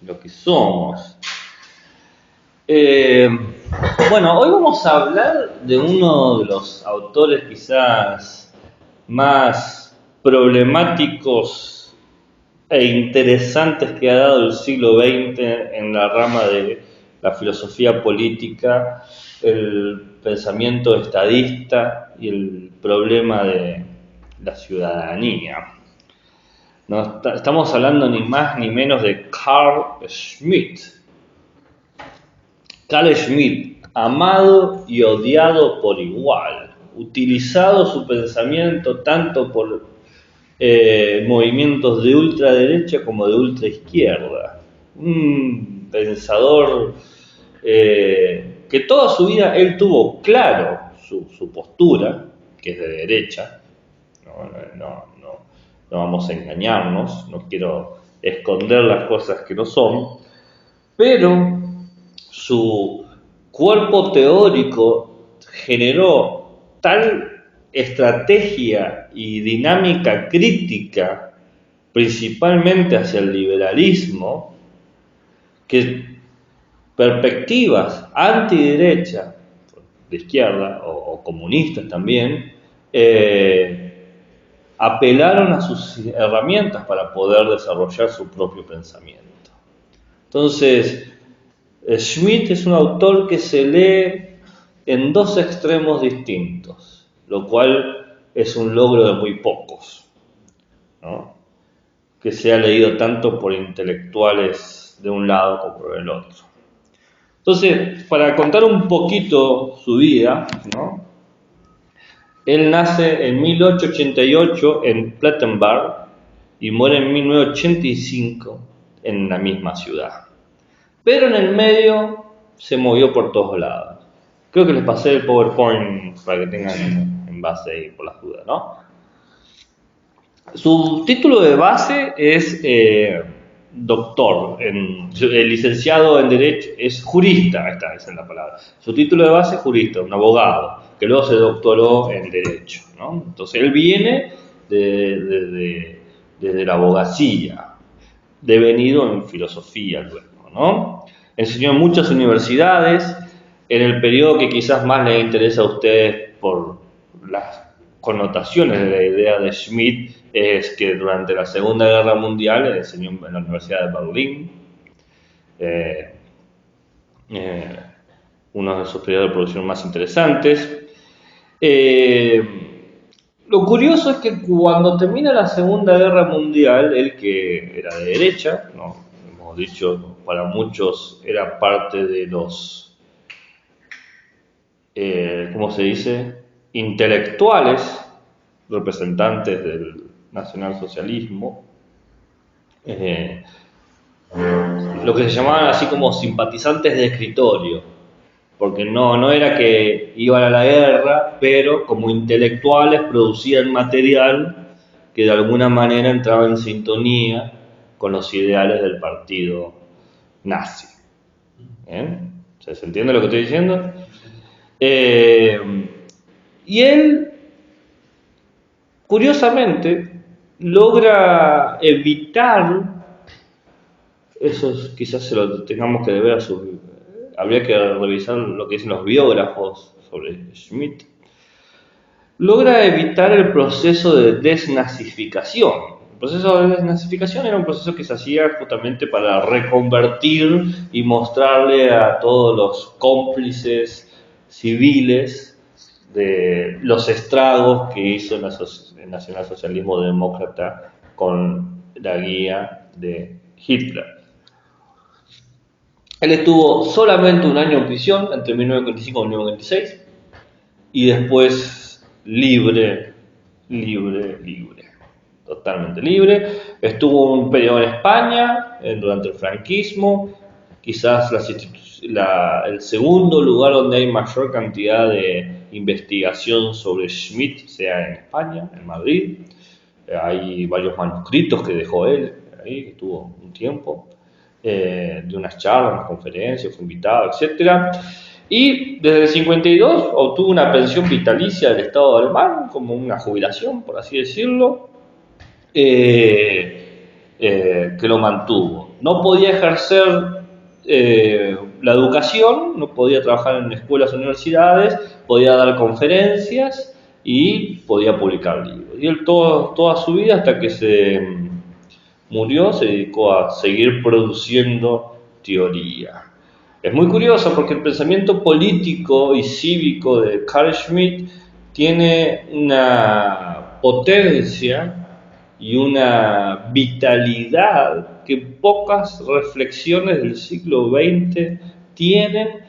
lo que somos. Bueno, hoy vamos a hablar de uno de los autores quizás más problemáticos e interesantes que ha dado el siglo XX en la rama de la filosofía política, el pensamiento estadista y el problema de la ciudadanía. No, estamos hablando ni más ni menos de Carl Schmitt. Carl Schmitt, amado y odiado por igual, utilizado su pensamiento tanto por movimientos de ultraderecha como de ultraizquierda. Un pensador que toda su vida él tuvo claro su postura, que es de derecha. No vamos a engañarnos, no quiero esconder las cosas que no son, pero su cuerpo teórico generó tal estrategia y dinámica crítica, principalmente hacia el liberalismo, que perspectivas antiderecha, de izquierda o comunistas también, apelaron a sus herramientas para poder desarrollar su propio pensamiento. Entonces, Schmitt es un autor que se lee en dos extremos distintos, lo cual es un logro de muy pocos, ¿no? Que se ha leído tanto por intelectuales de un lado como por el otro. Entonces, para contar un poquito su vida, ¿no? Él nace en 1888 en Plattenberg y muere en 1985 en la misma ciudad. Pero en el medio se movió por todos lados. Creo que les pasé el PowerPoint para que tengan en base ahí por las dudas, ¿no? Su título de base es doctor, licenciado en Derecho, es jurista, esa es la palabra. Su título de base es jurista, un abogado, que luego se doctoró en Derecho, ¿no? Entonces él viene desde la abogacía, devenido en filosofía luego, ¿no? Enseñó en muchas universidades, en el periodo que quizás más les interesa a ustedes por las connotaciones de la idea de Schmitt, es que durante la Segunda Guerra Mundial enseñó en la Universidad de Berlín, uno de sus periodos de producción más interesantes. Lo curioso es que cuando termina la Segunda Guerra Mundial, él que era de derecha, ¿no? Hemos dicho, para muchos era parte de los, ¿cómo se dice?, intelectuales, representantes del nacionalsocialismo, lo que se llamaban así como simpatizantes de escritorio, porque no era que iban a la guerra, pero como intelectuales producían material que de alguna manera entraba en sintonía con los ideales del partido nazi. ¿Bien? ¿Se entiende lo que estoy diciendo? Y él, curiosamente, logra evitar, eso quizás se lo tengamos que deber a habría que revisar lo que dicen los biógrafos sobre Schmitt, logra evitar el proceso de desnazificación. El proceso de desnazificación era un proceso que se hacía justamente para reconvertir y mostrarle a todos los cómplices civiles de los estragos que hizo el nacionalsocialismo demócrata con la guía de Hitler. Él estuvo solamente un año en prisión, entre 1945 y 1946, y después libre, totalmente libre. Estuvo un periodo en España, durante el franquismo, quizás el segundo lugar donde hay mayor cantidad de investigación sobre Schmitt sea en España, en Madrid. Hay varios manuscritos que dejó él ahí, que tuvo un tiempo, de unas charlas, unas conferencias, fue invitado, etc. Y desde el 52 obtuvo una pensión vitalicia del Estado alemán, como una jubilación, por así decirlo, que lo mantuvo. no podía ejercer la educación, no podía trabajar en escuelas o universidades, podía dar conferencias y podía publicar libros. Y él toda su vida, hasta que se murió, se dedicó a seguir produciendo teoría. Es muy curioso porque el pensamiento político y cívico de Carl Schmitt tiene una potencia y una vitalidad que pocas reflexiones del siglo XX tienen,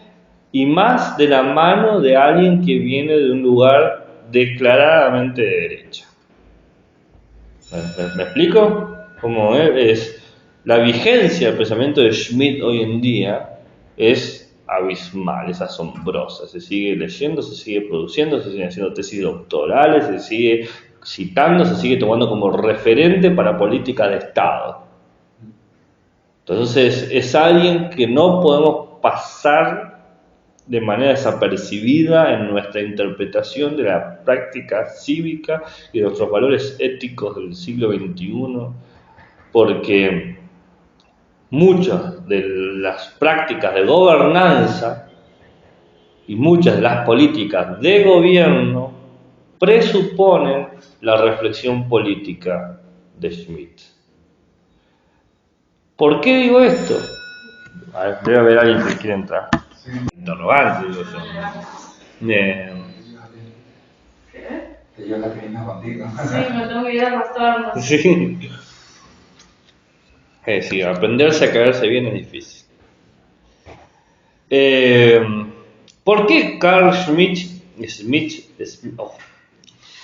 y más de la mano de alguien que viene de un lugar declaradamente de derecha. ¿Me explico? Como es la vigencia del pensamiento de Schmitt hoy en día es abismal, es asombrosa. Se sigue leyendo, se sigue produciendo, se siguen haciendo tesis doctorales, se sigue citando, se sigue tomando como referente para política de Estado. Entonces es alguien que no podemos pasar de manera desapercibida en nuestra interpretación de la práctica cívica y de nuestros valores éticos del siglo XXI, porque muchas de las prácticas de gobernanza y muchas de las políticas de gobierno presuponen la reflexión política de Schmitt. ¿Por qué digo esto? A ver, debe haber alguien que quiere entrar. Sí. Interrogante, digo yo. ¿Qué? Que yo la crema contigo. Sí, me tengo que ir a pasarnos. Sí. Sí, aprenderse a caerse bien es difícil. ¿Por qué Carl Schmitt,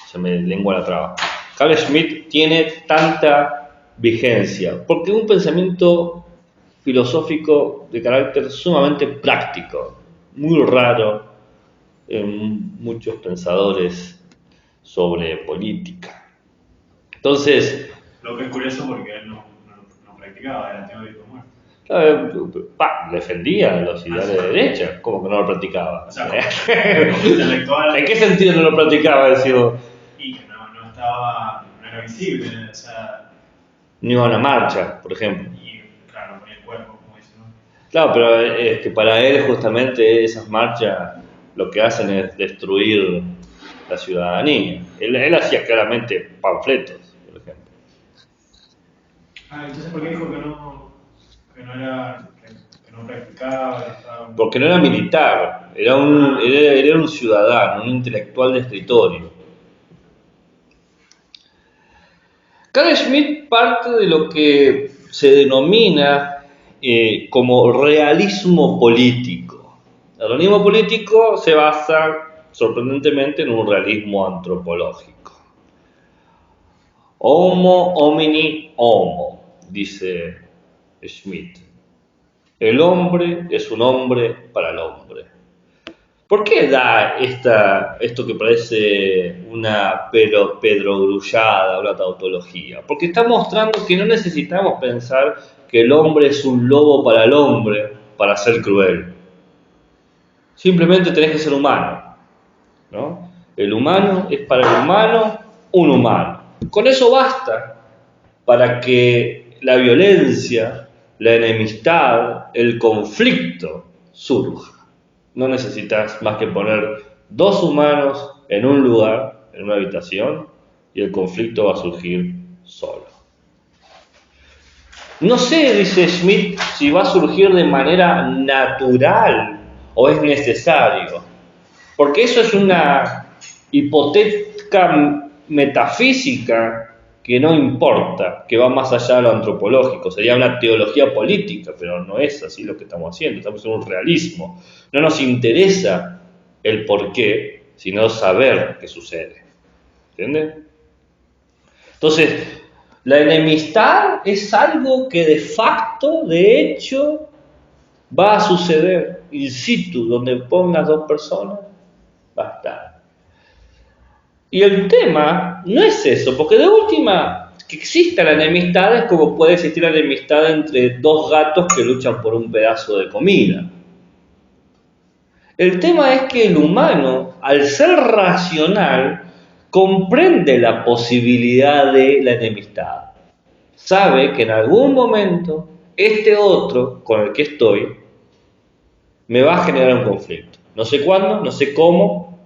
se me lengua la traba? Carl Schmitt tiene tanta vigencia, porque es un pensamiento filosófico de carácter sumamente práctico, muy raro en muchos pensadores sobre política. Entonces, lo que es curioso porque él no practicaba, era teórico muerto. Defendía los ideales de derecha, ¿cómo que no lo practicaba? O sea, como intelectual. ¿En qué sentido no lo practicaba? Decimos? Y que no era visible, o sea. Ni iba a una marcha, por ejemplo. Y claro, ponía el cuerpo, como dice, ¿no? Claro, pero es que para él justamente esas marchas lo que hacen es destruir la ciudadanía. Él hacía claramente panfletos, por ejemplo. Entonces, ¿por qué dijo que no practicaba? Porque no era militar, era un ciudadano, un intelectual de escritorio. Carl Schmitt parte de lo que se denomina como realismo político. El realismo político se basa sorprendentemente en un realismo antropológico. Homo homini homo, dice Schmitt. El hombre es un hombre para el hombre. ¿Por qué da esto que parece una pedrogrullada, una tautología? Porque está mostrando que no necesitamos pensar que el hombre es un lobo para el hombre para ser cruel. Simplemente tenés que ser humano, ¿no? El humano es para el humano un humano. Con eso basta para que la violencia, la enemistad, el conflicto surja. No necesitas más que poner dos humanos en un lugar, en una habitación, y el conflicto va a surgir solo. No sé, dice Schmitt, si va a surgir de manera natural o es necesario, porque eso es una hipotética metafísica que no importa, que va más allá de lo antropológico, sería una teología política, pero no es así lo que estamos haciendo, estamos en un realismo. No nos interesa el por qué, sino saber qué sucede. ¿Entienden? Entonces, la enemistad es algo que de facto, de hecho, va a suceder in situ, donde pongas dos personas, va a estar. Y el tema no es eso, porque de última, que exista la enemistad es como puede existir la enemistad entre dos gatos que luchan por un pedazo de comida. El tema es que el humano, al ser racional, comprende la posibilidad de la enemistad. Sabe que en algún momento este otro con el que estoy me va a generar un conflicto. No sé cuándo, no sé cómo,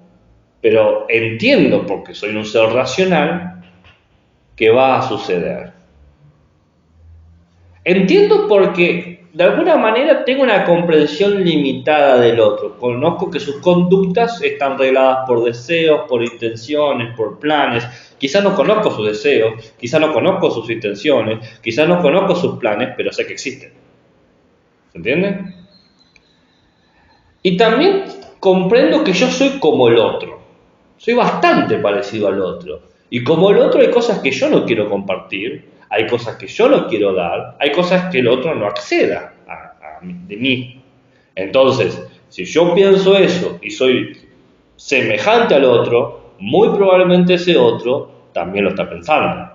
pero entiendo, porque soy un ser racional, que va a suceder. Entiendo porque de alguna manera tengo una comprensión limitada del otro. Conozco que sus conductas están regladas por deseos, por intenciones, por planes. Quizás no conozco sus deseos, quizás no conozco sus intenciones, quizás no conozco sus planes, pero sé que existen. ¿Se entiende? Y también comprendo que yo soy como el otro. Soy bastante parecido al otro. Y como el otro hay cosas que yo no quiero compartir, hay cosas que yo no quiero dar, hay cosas que el otro no acceda de mí. Entonces, si yo pienso eso y soy semejante al otro, muy probablemente ese otro también lo está pensando.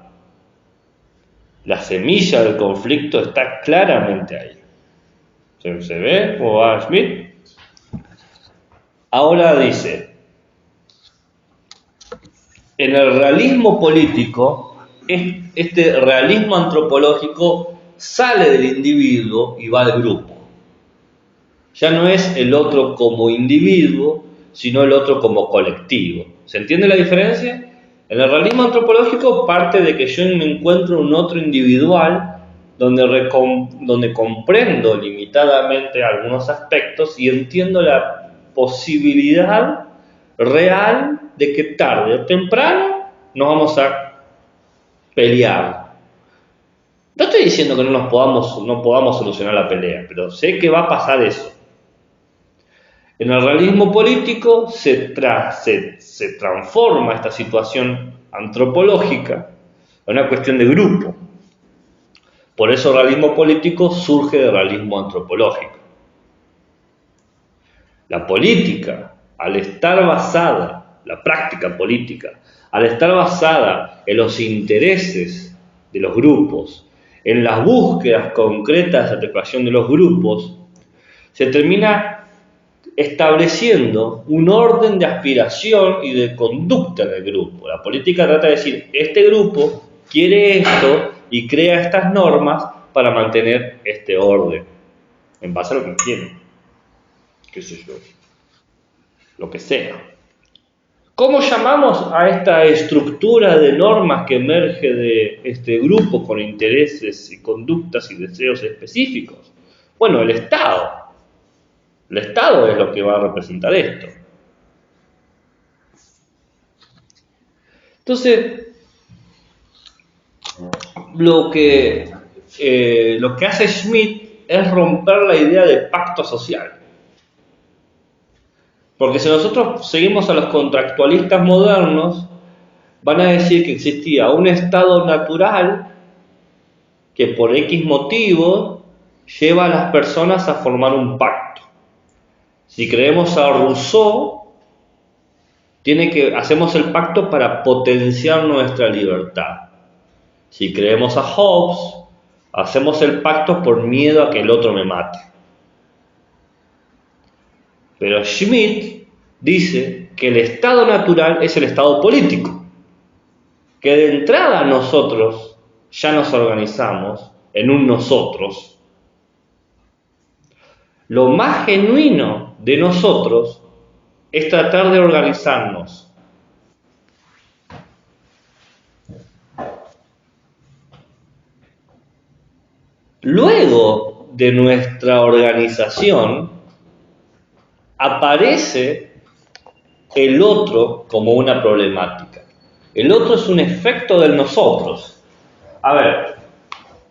La semilla del conflicto está claramente ahí. ¿Se ve cómo va Schmitt? Ahora dice, en el realismo político, este realismo antropológico sale del individuo y va al grupo. Ya no es el otro como individuo, sino el otro como colectivo. ¿Se entiende la diferencia? En el realismo antropológico parte de que yo me encuentro un otro individual donde comprendo limitadamente algunos aspectos y entiendo la posibilidad real de que tarde o temprano nos vamos a pelear. No estoy diciendo que no podamos solucionar la pelea, pero sé que va a pasar eso. En el realismo político se transforma esta situación antropológica en una cuestión de grupo. Por eso el realismo político surge del realismo antropológico. La política, al estar basada, la práctica política, al estar basada en los intereses de los grupos, en las búsquedas concretas de satisfacción de los grupos, se termina estableciendo un orden de aspiración y de conducta en el grupo. La política trata de decir, este grupo quiere esto y crea estas normas para mantener este orden, en base a lo que quieren, qué sé yo, lo que sea. ¿Cómo llamamos a esta estructura de normas que emerge de este grupo con intereses y conductas y deseos específicos? Bueno, el Estado. El Estado es lo que va a representar esto. Entonces, lo que hace Schmitt es romper la idea de pacto social. Porque si nosotros seguimos a los contractualistas modernos, van a decir que existía un estado natural que por X motivo lleva a las personas a formar un pacto. Si creemos a Rousseau, hacemos el pacto para potenciar nuestra libertad. Si creemos a Hobbes, hacemos el pacto por miedo a que el otro me mate. Pero Schmitt dice que el estado natural es el estado político, que de entrada nosotros ya nos organizamos en un nosotros. Lo más genuino de nosotros es tratar de organizarnos. Luego de nuestra organización, aparece el otro como una problemática. El otro es un efecto del nosotros. A ver,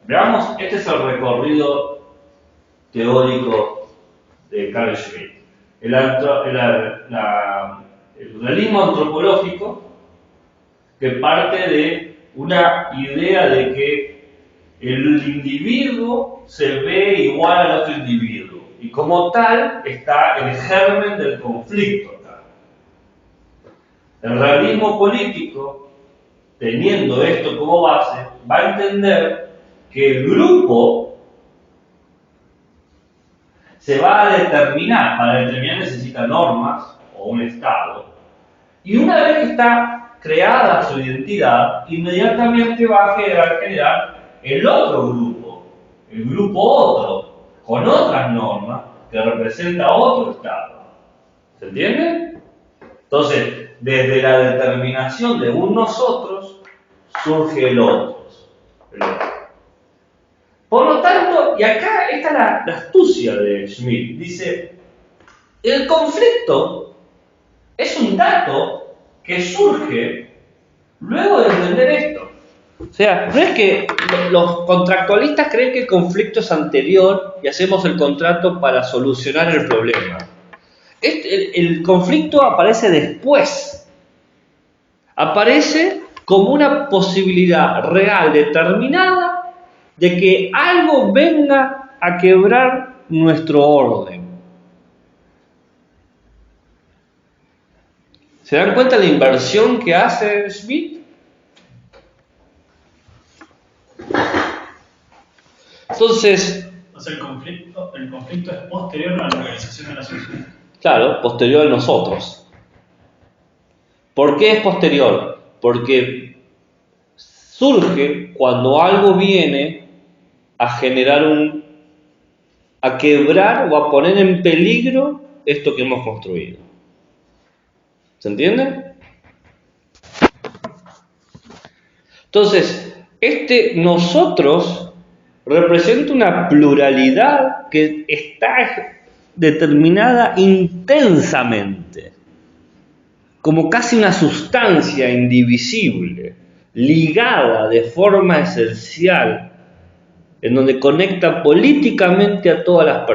veamos, este es el recorrido teórico de Carl Schmitt. El realismo antropológico, que parte de una idea de que el individuo se ve igual al otro individuo y como tal está el germen del conflicto. El realismo político, teniendo esto como base, va a entender que el grupo se va a determinar, para determinar necesita normas o un estado, y una vez que está creada su identidad, inmediatamente va a generar el otro grupo, el grupo otro, con otras normas que representa otro Estado. ¿Se entiende? Entonces, desde la determinación de un nosotros, surge el otro. Por lo tanto, y acá está la astucia de Schmitt, dice, el conflicto es un dato que surge luego de entender esto. O sea, no es que los contractualistas creen que el conflicto es anterior y hacemos el contrato para solucionar el problema. El conflicto aparece después. Aparece como una posibilidad real, determinada, de que algo venga a quebrar nuestro orden. ¿Se dan cuenta de la inversión que hace Schmitt? Entonces, O sea, el conflicto es posterior a la organización de la sociedad. claro, posterior a nosotros. ¿Por qué es posterior? Porque surge cuando algo viene a generar a quebrar o a poner en peligro esto que hemos construido. ¿Se entiende? Entonces, nosotros representa una pluralidad que está determinada intensamente, como casi una sustancia indivisible, ligada de forma esencial, en donde conecta políticamente a todas las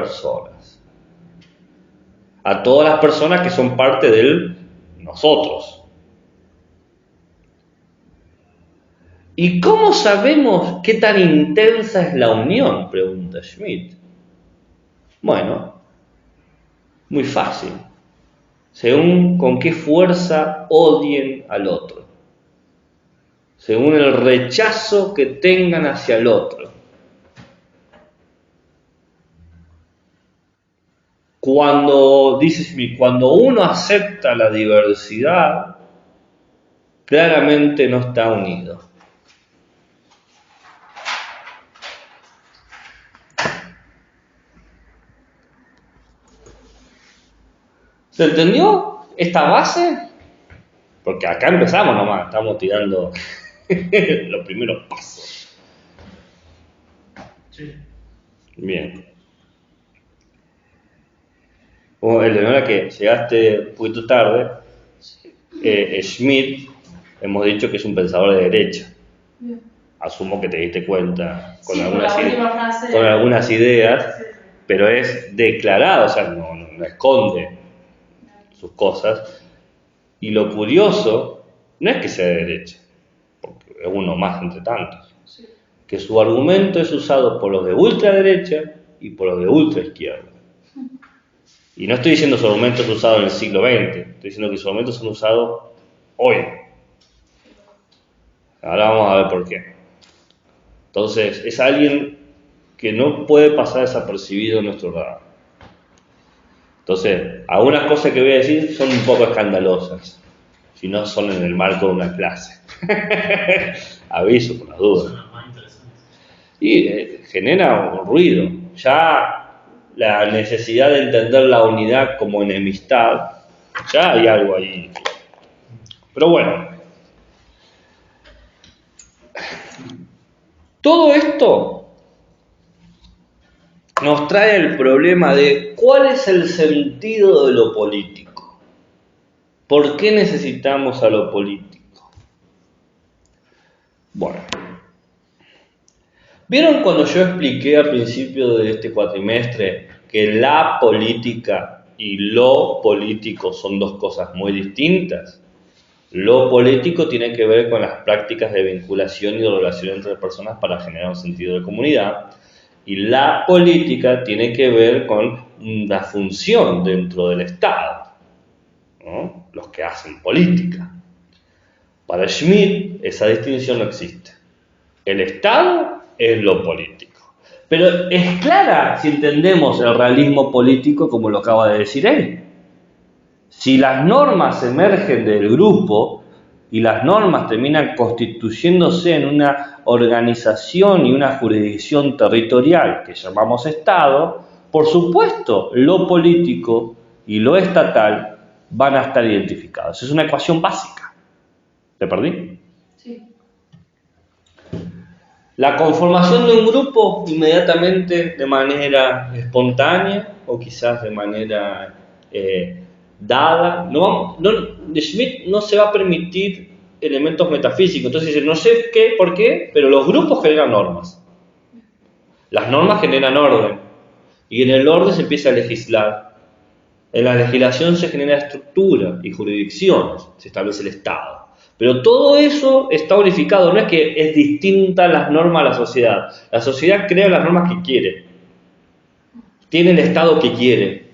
personas que son parte del nosotros. ¿Y cómo sabemos qué tan intensa es la unión?, pregunta Schmitt. Bueno, muy fácil. Según con qué fuerza odien al otro. Según el rechazo que tengan hacia el otro. Dice Schmitt, cuando uno acepta la diversidad, claramente no está unido. ¿Se entendió esta base? Porque acá empezamos nomás, estamos tirando los primeros pasos. Sí. Bien. Bueno, Eleonora, que llegaste un poquito tarde, Schmitt, hemos dicho que es un pensador de derecha. Bien. Asumo que te diste cuenta con, Sí, algunas ideas, Sí. pero es declarado, o sea, no esconde sus cosas. Y lo curioso no es que sea de derecha, porque es uno más entre tantos, Sí. que su argumento es usado por los de ultraderecha y por los de ultraizquierda. Y no estoy diciendo que su argumento es usado en el siglo XX, estoy diciendo que sus argumentos son usados hoy. Ahora vamos a ver por qué. Entonces, es alguien que no puede pasar desapercibido en nuestro radar. Entonces, algunas cosas que voy a decir son un poco escandalosas, si no son en el marco de una clase. Aviso por las dudas. Son las más interesantes. Y genera un ruido. Ya la necesidad de entender la unidad como enemistad, ya hay algo ahí. Pero bueno, todo esto nos trae el problema de cuál es el sentido de lo político. ¿Por qué necesitamos a lo político? Bueno, ¿vieron cuando yo expliqué al principio de este cuatrimestre que la política y lo político son dos cosas muy distintas? Lo político tiene que ver con las prácticas de vinculación y de relación entre personas para generar un sentido de comunidad. Y la política tiene que ver con la función dentro del Estado, ¿no? Los que hacen política. Para Schmitt esa distinción no existe. El Estado es lo político. Pero es clara si entendemos el realismo político como lo acaba de decir él. Si las normas emergen del grupo, y las normas terminan constituyéndose en una organización y una jurisdicción territorial que llamamos Estado, por supuesto, lo político y lo estatal van a estar identificados. Es una ecuación básica. ¿Te perdí? Sí. La conformación de un grupo inmediatamente de manera espontánea o quizás de manera dada. De Schmitt no se va a permitir elementos metafísicos. Entonces dice, no sé qué, por qué, pero los grupos generan normas. Las normas generan orden. Y en el orden se empieza a legislar. En la legislación se genera estructura y jurisdicciones. Se establece el Estado. Pero todo eso está unificado, no es que es distinta las normas a la sociedad. La sociedad crea las normas que quiere. Tiene el Estado que quiere.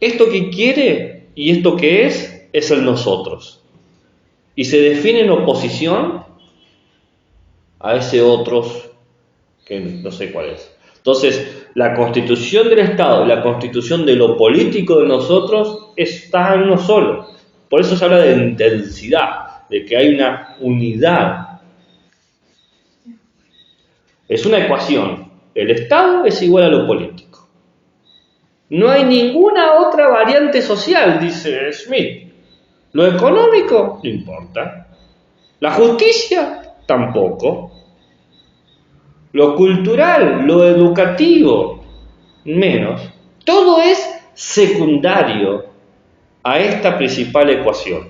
Esto que quiere y esto que es el nosotros. Y se define en oposición a ese otros que no sé cuál es. Entonces, la constitución del Estado y la constitución de lo político de nosotros está en uno solo. Por eso se habla de intensidad, de que hay una unidad. Es una ecuación. El Estado es igual a lo político. No hay ninguna otra variante social, dice Schmitt. Lo económico no importa. La justicia tampoco. Lo cultural, lo educativo, menos. Todo es secundario a esta principal ecuación.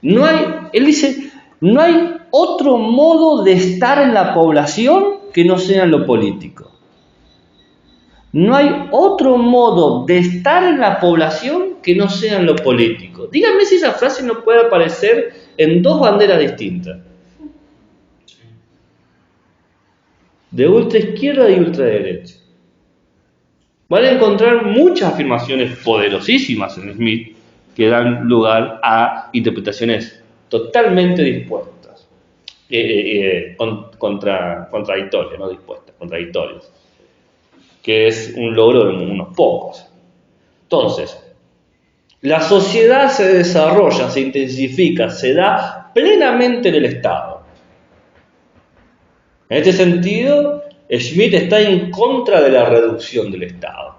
Él dice, no hay otro modo de estar en la población que no sea en lo político. No hay otro modo de estar en la población que no sea en lo político. Díganme si esa frase no puede aparecer en dos banderas distintas. De ultraizquierda y ultraderecha. Van a encontrar muchas afirmaciones poderosísimas en Schmitt que dan lugar a interpretaciones totalmente dispuestas, contradictorias, no dispuestas, contradictorias, que es un logro de unos pocos. Entonces, la sociedad se desarrolla, se intensifica, se da plenamente en el Estado. En este sentido, Schmitt está en contra de la reducción del Estado.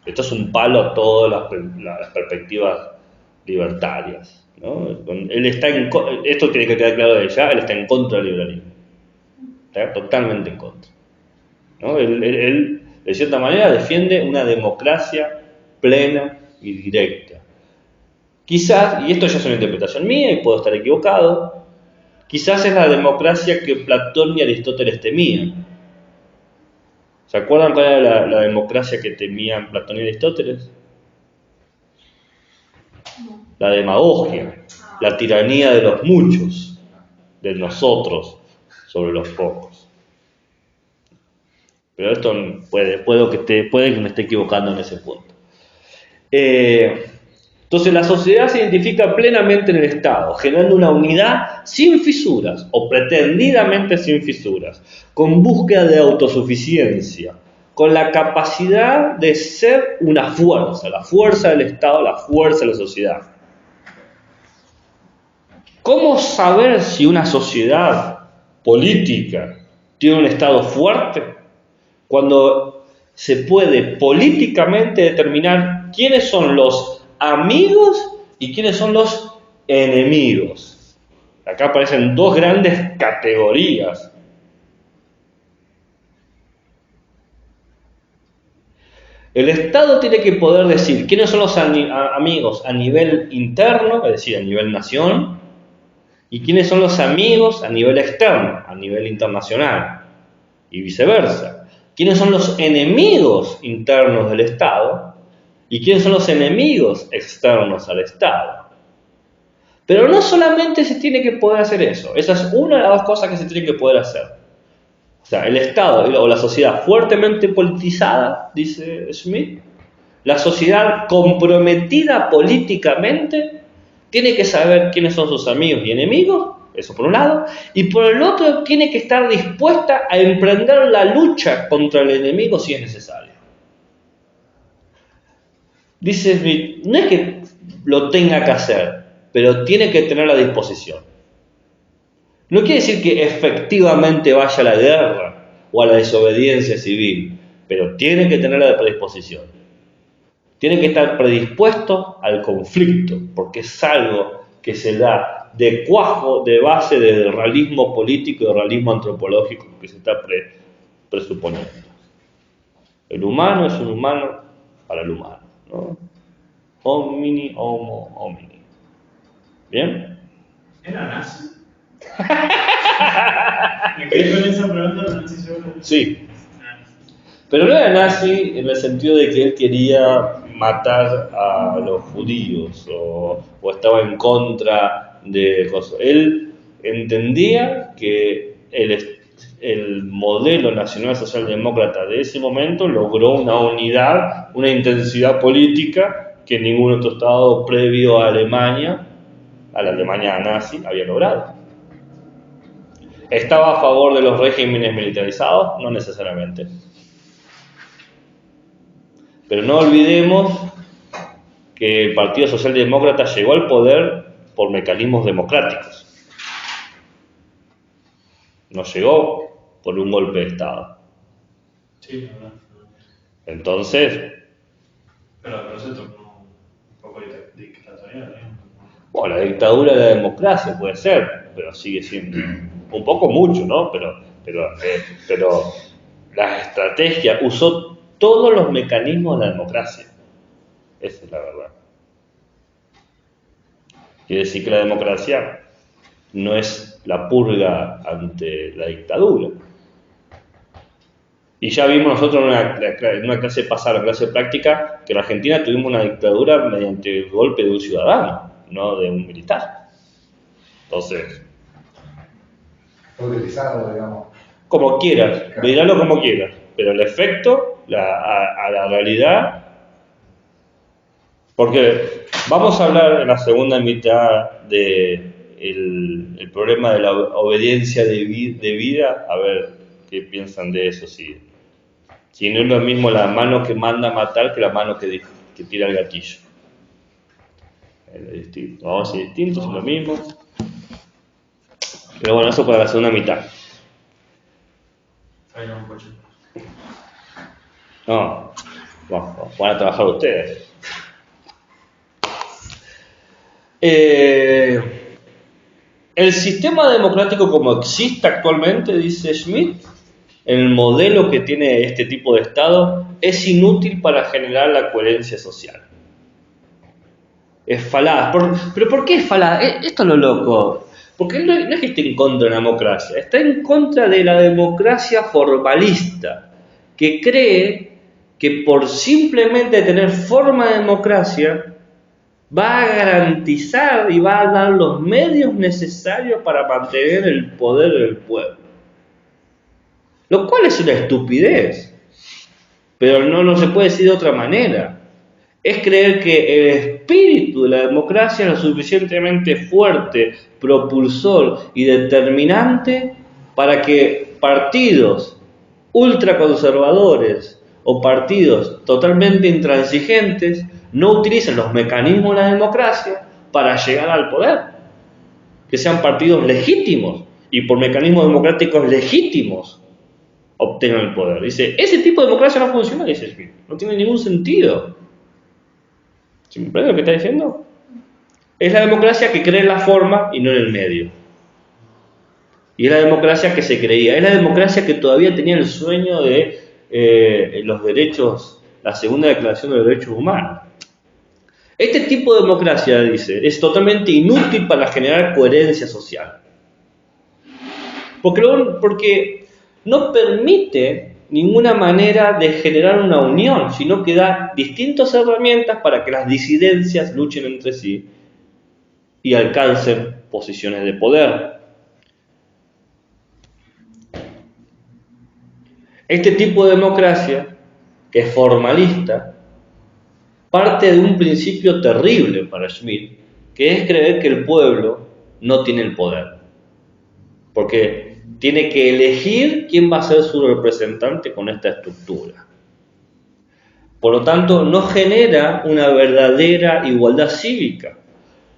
Esto es un palo a todas las perspectivas libertarias, ¿no? Esto tiene que quedar claro de ya, él está en contra del liberalismo. Está totalmente en contra, ¿no? Él, de cierta manera, defiende una democracia plena y directa. Quizás, y esto ya es una interpretación mía y puedo estar equivocado, quizás es la democracia que Platón y Aristóteles temían. ¿Se acuerdan cuál era la democracia que temían Platón y Aristóteles? La demagogia, la tiranía de los muchos, de nosotros, sobre los pocos. Pero esto puede que me esté equivocando en ese punto. Entonces la sociedad se identifica plenamente en el Estado, generando una unidad sin fisuras, o pretendidamente sin fisuras, con búsqueda de autosuficiencia, con la capacidad de ser una fuerza, la fuerza del Estado, la fuerza de la sociedad. ¿Cómo saber si una sociedad política tiene un Estado fuerte? Cuando se puede políticamente determinar quiénes son los amigos y quiénes son los enemigos. Acá aparecen dos grandes categorías. El Estado tiene que poder decir quiénes son los amigos a nivel interno, es decir, a nivel nación, y quiénes son los amigos a nivel externo, a nivel internacional, y viceversa. Quiénes son los enemigos internos del Estado y quiénes son los enemigos externos al Estado. Pero no solamente se tiene que poder hacer eso, esa es una de las dos cosas que se tiene que poder hacer. O sea, el Estado o la sociedad fuertemente politizada, dice Schmitt, la sociedad comprometida políticamente, tiene que saber quiénes son sus amigos y enemigos, eso por un lado, y por el otro tiene que estar dispuesta a emprender la lucha contra el enemigo si es necesario. Dice Schmitt, no es que lo tenga que hacer, pero tiene que tener la disposición. No quiere decir que efectivamente vaya a la guerra o a la desobediencia civil, pero tiene que tener la predisposición. Tiene que estar predispuesto al conflicto, porque es algo que se da de cuajo, de base del realismo político y del realismo antropológico que se está presuponiendo. El humano es un humano para el humano, ¿no? Homini, homo, homini. ¿Bien? ¿Era nazi? Me quedé con esa pregunta, pero no estoy seguro. Sí. Pero no era nazi en el sentido de que él quería matar a los judíos o estaba en contra de cosas. Él entendía que el modelo nacional socialdemócrata de ese momento logró una unidad, una intensidad política que ningún otro estado previo a la Alemania nazi, había logrado. ¿Estaba a favor de los regímenes militarizados? No necesariamente. Pero no olvidemos que el Partido Socialdemócrata llegó al poder por mecanismos democráticos. No llegó por un golpe de Estado. Sí, la verdad. Entonces, Pero se tornó un poco dictatorial, ¿no? bueno, la dictadura de la democracia puede ser, pero sigue siendo un poco mucho, ¿no? Pero la estrategia usó todos los mecanismos de la democracia. Esa es la verdad. Quiere decir que la democracia no es la purga ante la dictadura. Y ya vimos nosotros en una clase pasada, en la clase práctica, que en Argentina tuvimos una dictadura mediante el golpe de un ciudadano, no de un militar. Entonces, Fue utilizado, digamos. como quieras, miralo como quieras, pero el efecto a la realidad, porque vamos a hablar en la segunda mitad de el problema de la obediencia de vida, a ver qué piensan de eso, si no es lo mismo la mano que manda a matar que la mano que tira el gatillo. Es distinto, vamos a ser distintos, es lo mismo. Pero bueno, eso para la segunda mitad. Traigan un coche. No, bueno, van a trabajar ustedes. El sistema democrático como existe actualmente, dice Schmitt, en el modelo que tiene este tipo de Estado, es inútil para generar la coherencia social. Es falaz. ¿Pero por qué es falaz? Esto es lo loco. Porque no es que esté en contra de la democracia, está en contra de la democracia formalista, que cree que por simplemente tener forma de democracia va a garantizar y va a dar los medios necesarios para mantener el poder del pueblo. Lo cual es una estupidez, pero no se puede decir de otra manera. Es creer que el espíritu de la democracia es lo suficientemente fuerte, propulsor y determinante para que partidos ultraconservadores o partidos totalmente intransigentes no utilicen los mecanismos de la democracia para llegar al poder. Que sean partidos legítimos y por mecanismos democráticos legítimos obtengan el poder. Dice, ese tipo de democracia no funciona, dice Schmitt. No tiene ningún sentido. ¿Se me entiende lo que está diciendo? Es la democracia que cree en la forma y no en el medio. Y es la democracia que se creía. Es la democracia que todavía tenía el sueño de los derechos, la segunda declaración de los derechos humanos. Este tipo de democracia, dice, es totalmente inútil para generar coherencia social. Porque no permite ninguna manera de generar una unión, sino que da distintas herramientas para que las disidencias luchen entre sí y alcancen posiciones de poder. Este tipo de democracia, que es formalista, parte de un principio terrible para Schmitt, que es creer que el pueblo no tiene el poder. Porque tiene que elegir quién va a ser su representante con esta estructura. Por lo tanto, no genera una verdadera igualdad cívica,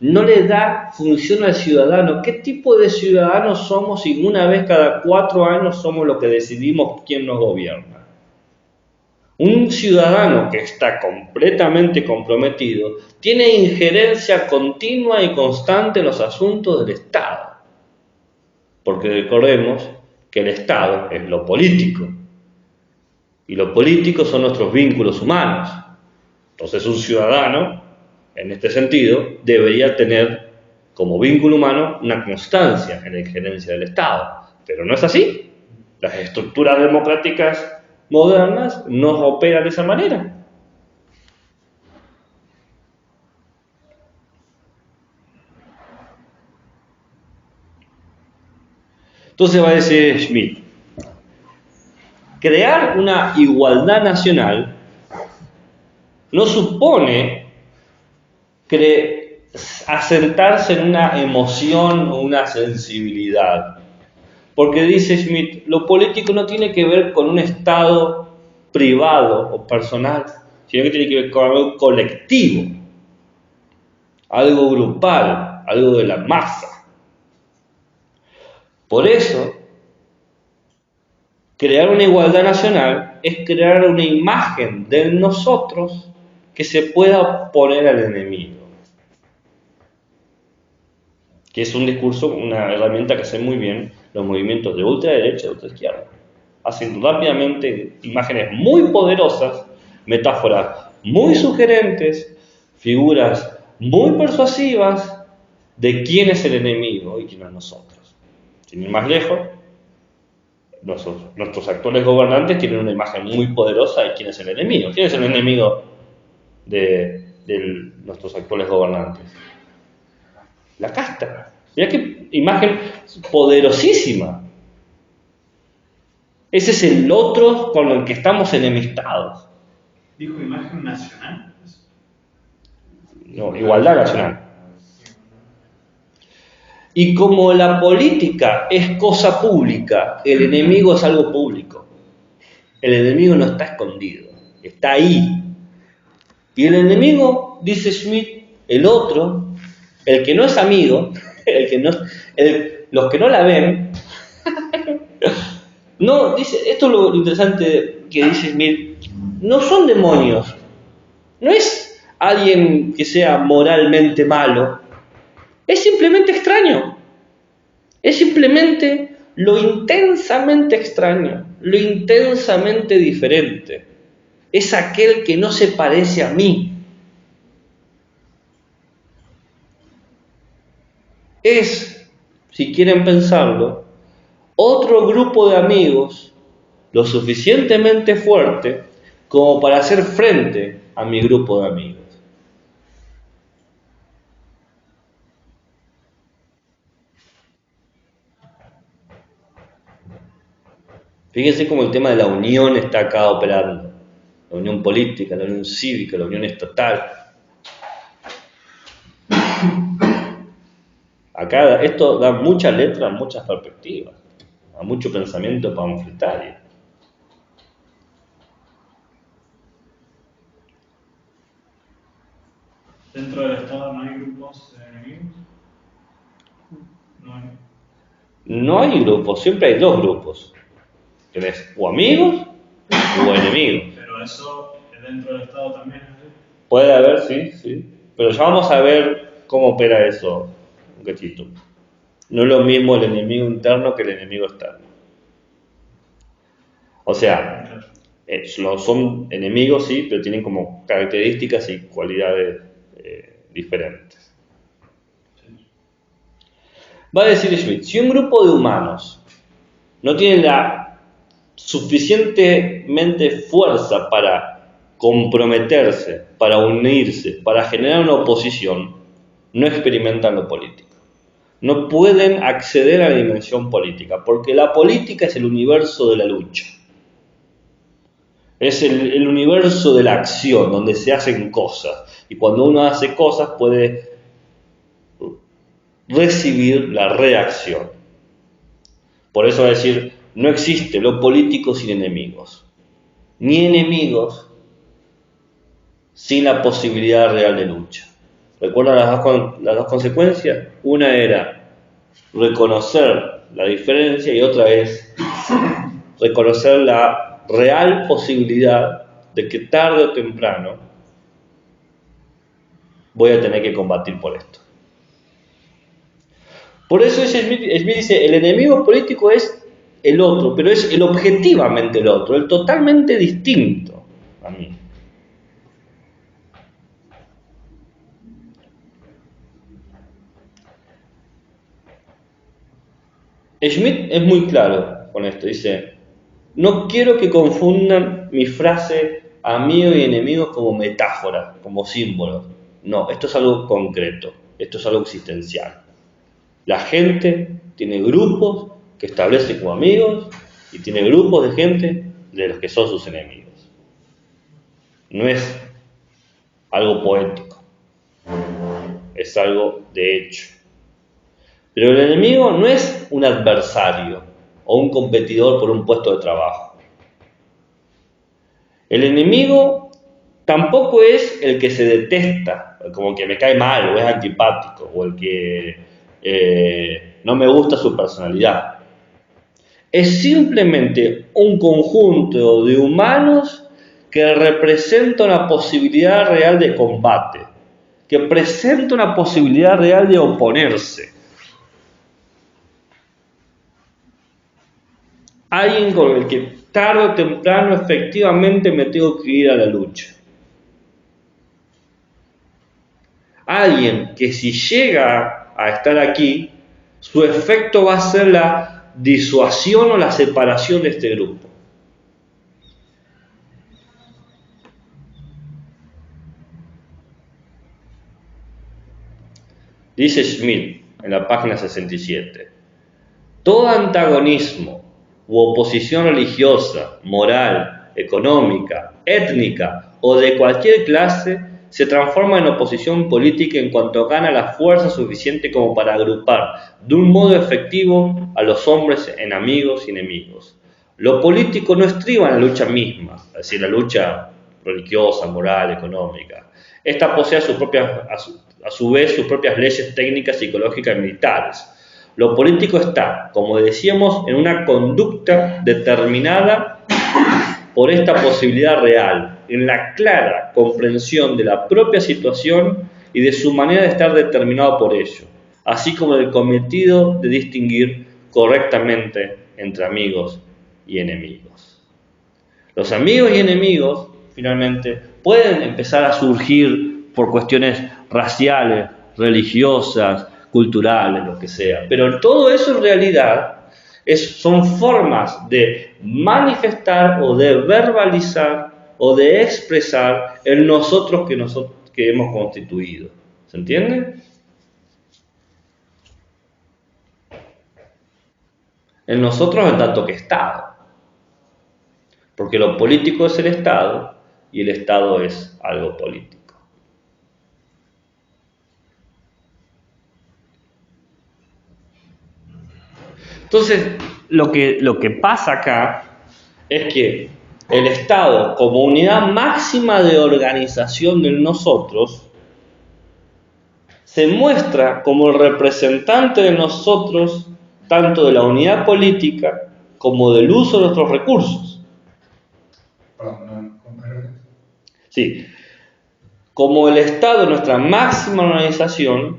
no le da función al ciudadano. ¿Qué tipo de ciudadanos somos si una vez cada 4 años somos los que decidimos quién nos gobierna? Un ciudadano que está completamente comprometido tiene injerencia continua y constante en los asuntos del Estado. Porque recordemos que el Estado es lo político. Y lo político son nuestros vínculos humanos. Entonces un ciudadano, en este sentido, debería tener como vínculo humano una constancia en la injerencia del Estado. Pero no es así. Las estructuras democráticas modernas no operan de esa manera. Entonces va a decir Schmitt, crear una igualdad nacional no supone asentarse en una emoción o una sensibilidad. Porque dice Schmitt, lo político no tiene que ver con un estado privado o personal, sino que tiene que ver con algo colectivo, algo grupal, algo de la masa. Por eso, crear una igualdad nacional es crear una imagen de nosotros que se pueda oponer al enemigo. Que es un discurso, una herramienta que hace muy bien los movimientos de ultraderecha y ultraizquierda. Hacen rápidamente imágenes muy poderosas, metáforas muy sugerentes, figuras muy persuasivas de quién es el enemigo y quién es nosotros. Sin ir más lejos, nuestros actuales gobernantes tienen una imagen muy poderosa de quién es el enemigo. ¿Quién es el enemigo de nuestros actuales gobernantes? La casta. Mirá qué imagen poderosísima. Ese es el otro con el que estamos enemistados. ¿Dijo imagen nacional? No, igualdad nacional. Y como la política es cosa pública, el enemigo es algo público. El enemigo no está escondido, está ahí. Y el enemigo, dice Schmitt, el otro, el que no es amigo, los que no la ven, no, dice, esto es lo interesante que dice Schmitt, no son demonios, no es alguien que sea moralmente malo, es simplemente extraño, es simplemente lo intensamente extraño, lo intensamente diferente, es aquel que no se parece a mí. Es, si quieren pensarlo, otro grupo de amigos lo suficientemente fuerte como para hacer frente a mi grupo de amigos. Fíjense cómo el tema de la unión está acá operando. La unión política, la unión cívica, la unión estatal. Acá esto da mucha letra, muchas perspectivas, a mucho pensamiento panfletario. ¿Dentro del Estado no hay grupos enemigos? No hay. No hay grupos, siempre hay dos grupos. Tenés o amigos o enemigos. Pero eso dentro del Estado también es así. Puede haber, sí. Pero ya vamos a ver cómo opera eso un cachito. No es lo mismo el enemigo interno que el enemigo externo. O sea, son enemigos, sí, pero tienen como características y cualidades diferentes. Va a decir Schmitt, si un grupo de humanos no tiene la suficientemente fuerza para comprometerse, para unirse, para generar una oposición, no experimentan lo político. No pueden acceder a la dimensión política, porque la política es el universo de la lucha. Es el universo de la acción, donde se hacen cosas. Y cuando uno hace cosas puede recibir la reacción. Por eso va a decir, no existe lo político sin enemigos, ni enemigos sin la posibilidad real de lucha. ¿Recuerdan las dos consecuencias? Una era reconocer la diferencia y otra es reconocer la real posibilidad de que tarde o temprano voy a tener que combatir por esto. Por eso Smith dice, el enemigo político es el otro, pero es el objetivamente el otro, el totalmente distinto a mí. Schmitt es muy claro con esto, dice, no quiero que confundan mi frase amigo y enemigo como metáfora, como símbolo. No, esto es algo concreto, esto es algo existencial. La gente tiene grupos que establece como amigos y tiene grupos de gente de los que son sus enemigos. No es algo poético, es algo de hecho. Pero el enemigo no es un adversario o un competidor por un puesto de trabajo. El enemigo tampoco es el que se detesta, como que me cae mal o es antipático o el que no me gusta su personalidad. Es simplemente un conjunto de humanos que representa una posibilidad real de combate, que presenta una posibilidad real de oponerse. Alguien con el que tarde o temprano efectivamente me tengo que ir a la lucha. Alguien que si llega a estar aquí, su efecto va a ser la disuasión o la separación de este grupo. Dice Schmitt en la página 67, todo antagonismo u oposición religiosa, moral, económica, étnica o de cualquier clase se transforma en oposición política en cuanto gana la fuerza suficiente como para agrupar de un modo efectivo a los hombres en amigos y enemigos. Lo político no estriba en la lucha misma, es decir, la lucha religiosa, moral, económica. Esta posee a su vez sus propias leyes técnicas, psicológicas y militares. Lo político está, como decíamos, en una conducta determinada por esta posibilidad real, en la clara comprensión de la propia situación y de su manera de estar determinado por ello, así como del cometido de distinguir correctamente entre amigos y enemigos. Los amigos y enemigos, finalmente, pueden empezar a surgir por cuestiones raciales, religiosas, culturales, lo que sea. Pero todo eso en realidad son formas de manifestar o de verbalizar o de expresar el nosotros que hemos constituido. ¿Se entiende? El nosotros en tanto que Estado. Porque lo político es el Estado y el Estado es algo político. Entonces, lo que pasa acá es que el Estado, como unidad máxima de organización del nosotros, se muestra como el representante de nosotros, tanto de la unidad política como del uso de nuestros recursos. Sí, como el Estado, nuestra máxima organización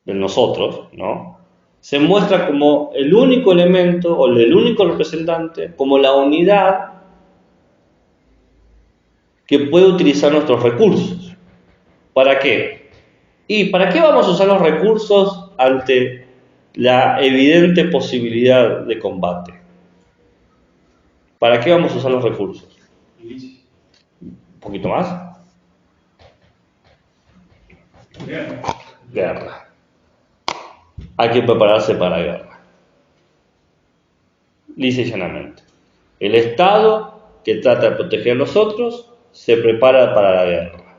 de nosotros, ¿no? Se muestra como el único elemento o el único representante, como la unidad que puede utilizar nuestros recursos. ¿Para qué? ¿Y para qué vamos a usar los recursos ante la evidente posibilidad de combate? ¿Para qué vamos a usar los recursos? ¿Un poquito más? Guerra. Hay que prepararse para la guerra. Lisa y llanamente. El Estado que trata de proteger a los otros se prepara para la guerra.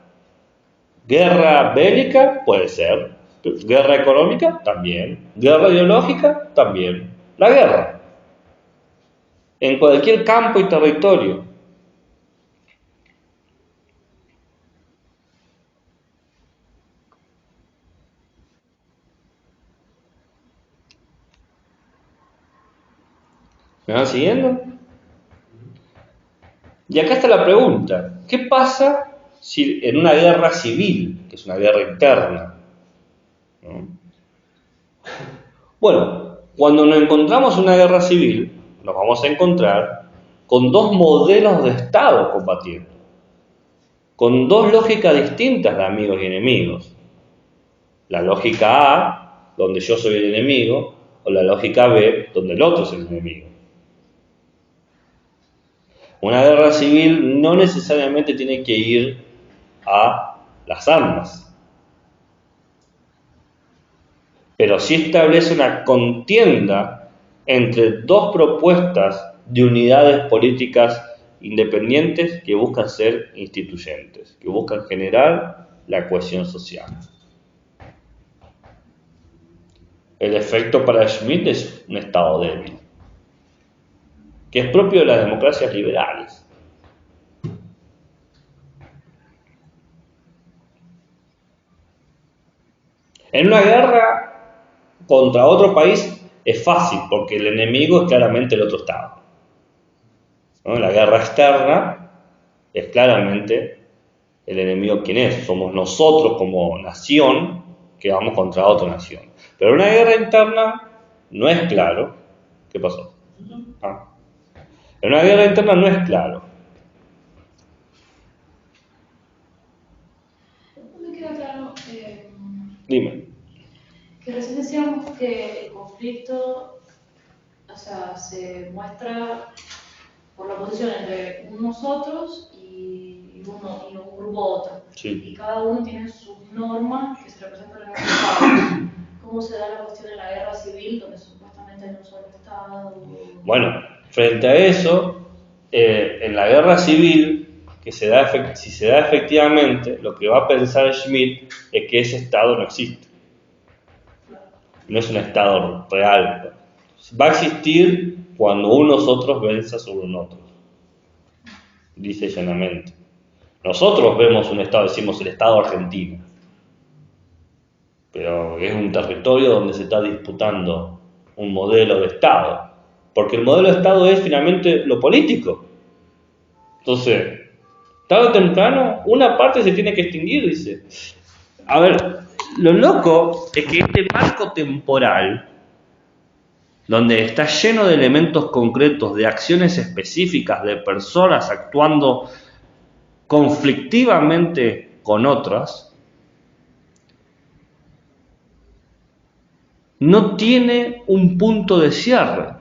Guerra bélica puede ser. Guerra económica también. Guerra ideológica también. La guerra. En cualquier campo y territorio. ¿Me van siguiendo? Y acá está la pregunta. ¿Qué pasa si en una guerra civil, que es una guerra interna? ¿No? Bueno, cuando nos encontramos en una guerra civil, nos vamos a encontrar con dos modelos de Estado combatiendo, con dos lógicas distintas de amigos y enemigos. La lógica A, donde yo soy el enemigo, o la lógica B, donde el otro es el enemigo. Una guerra civil no necesariamente tiene que ir a las armas, pero sí establece una contienda entre dos propuestas de unidades políticas independientes que buscan ser instituyentes, que buscan generar la cohesión social. El efecto para Schmitt es un Estado débil, que es propio de las democracias liberales. En una guerra contra otro país es fácil, porque el enemigo es claramente el otro Estado. ¿No? En la guerra externa es claramente el enemigo quién es. Somos nosotros como nación que vamos contra otra nación. Pero en una guerra interna no es claro. ¿Qué pasó? En una guerra interna no es claro. No me queda claro Dime. que recién decíamos que el conflicto, o sea, se muestra por la posición entre nosotros y un grupo otro. Sí. Y cada uno tiene sus normas que se representan en un Estado. ¿Cómo se da la cuestión en la guerra civil, donde supuestamente hay un solo Estado? Bueno, frente a eso, en la guerra civil, que si se da efectivamente, lo que va a pensar Schmitt es que ese Estado no existe. No es un Estado real. Va a existir cuando unos otros venza sobre un otro. Dice llanamente. Nosotros vemos un Estado, decimos el Estado argentino. Pero es un territorio donde se está disputando un modelo de Estado. Porque el modelo de Estado es finalmente lo político. Entonces, tarde o temprano, una parte se tiene que extinguir, dice. A ver, lo loco es que este marco temporal, donde está lleno de elementos concretos, de acciones específicas, de personas actuando conflictivamente con otras, no tiene un punto de cierre,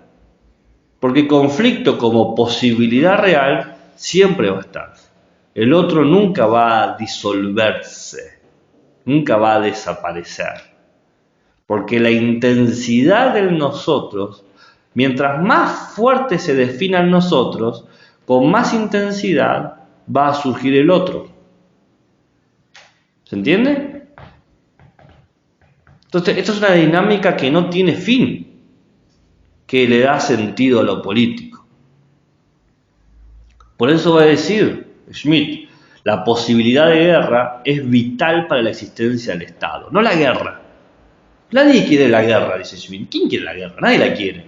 porque conflicto como posibilidad real siempre va a estar. El otro nunca va a disolverse, nunca va a desaparecer, porque la intensidad del nosotros, mientras más fuerte se defina el nosotros, con más intensidad va a surgir el otro. ¿Se entiende? Entonces, esto es una dinámica que no tiene fin, que le da sentido a lo político. Por eso va a decir Schmitt, la posibilidad de guerra es vital para la existencia del Estado, no la guerra. Nadie quiere la guerra, dice Schmitt. ¿Quién quiere la guerra? Nadie la quiere.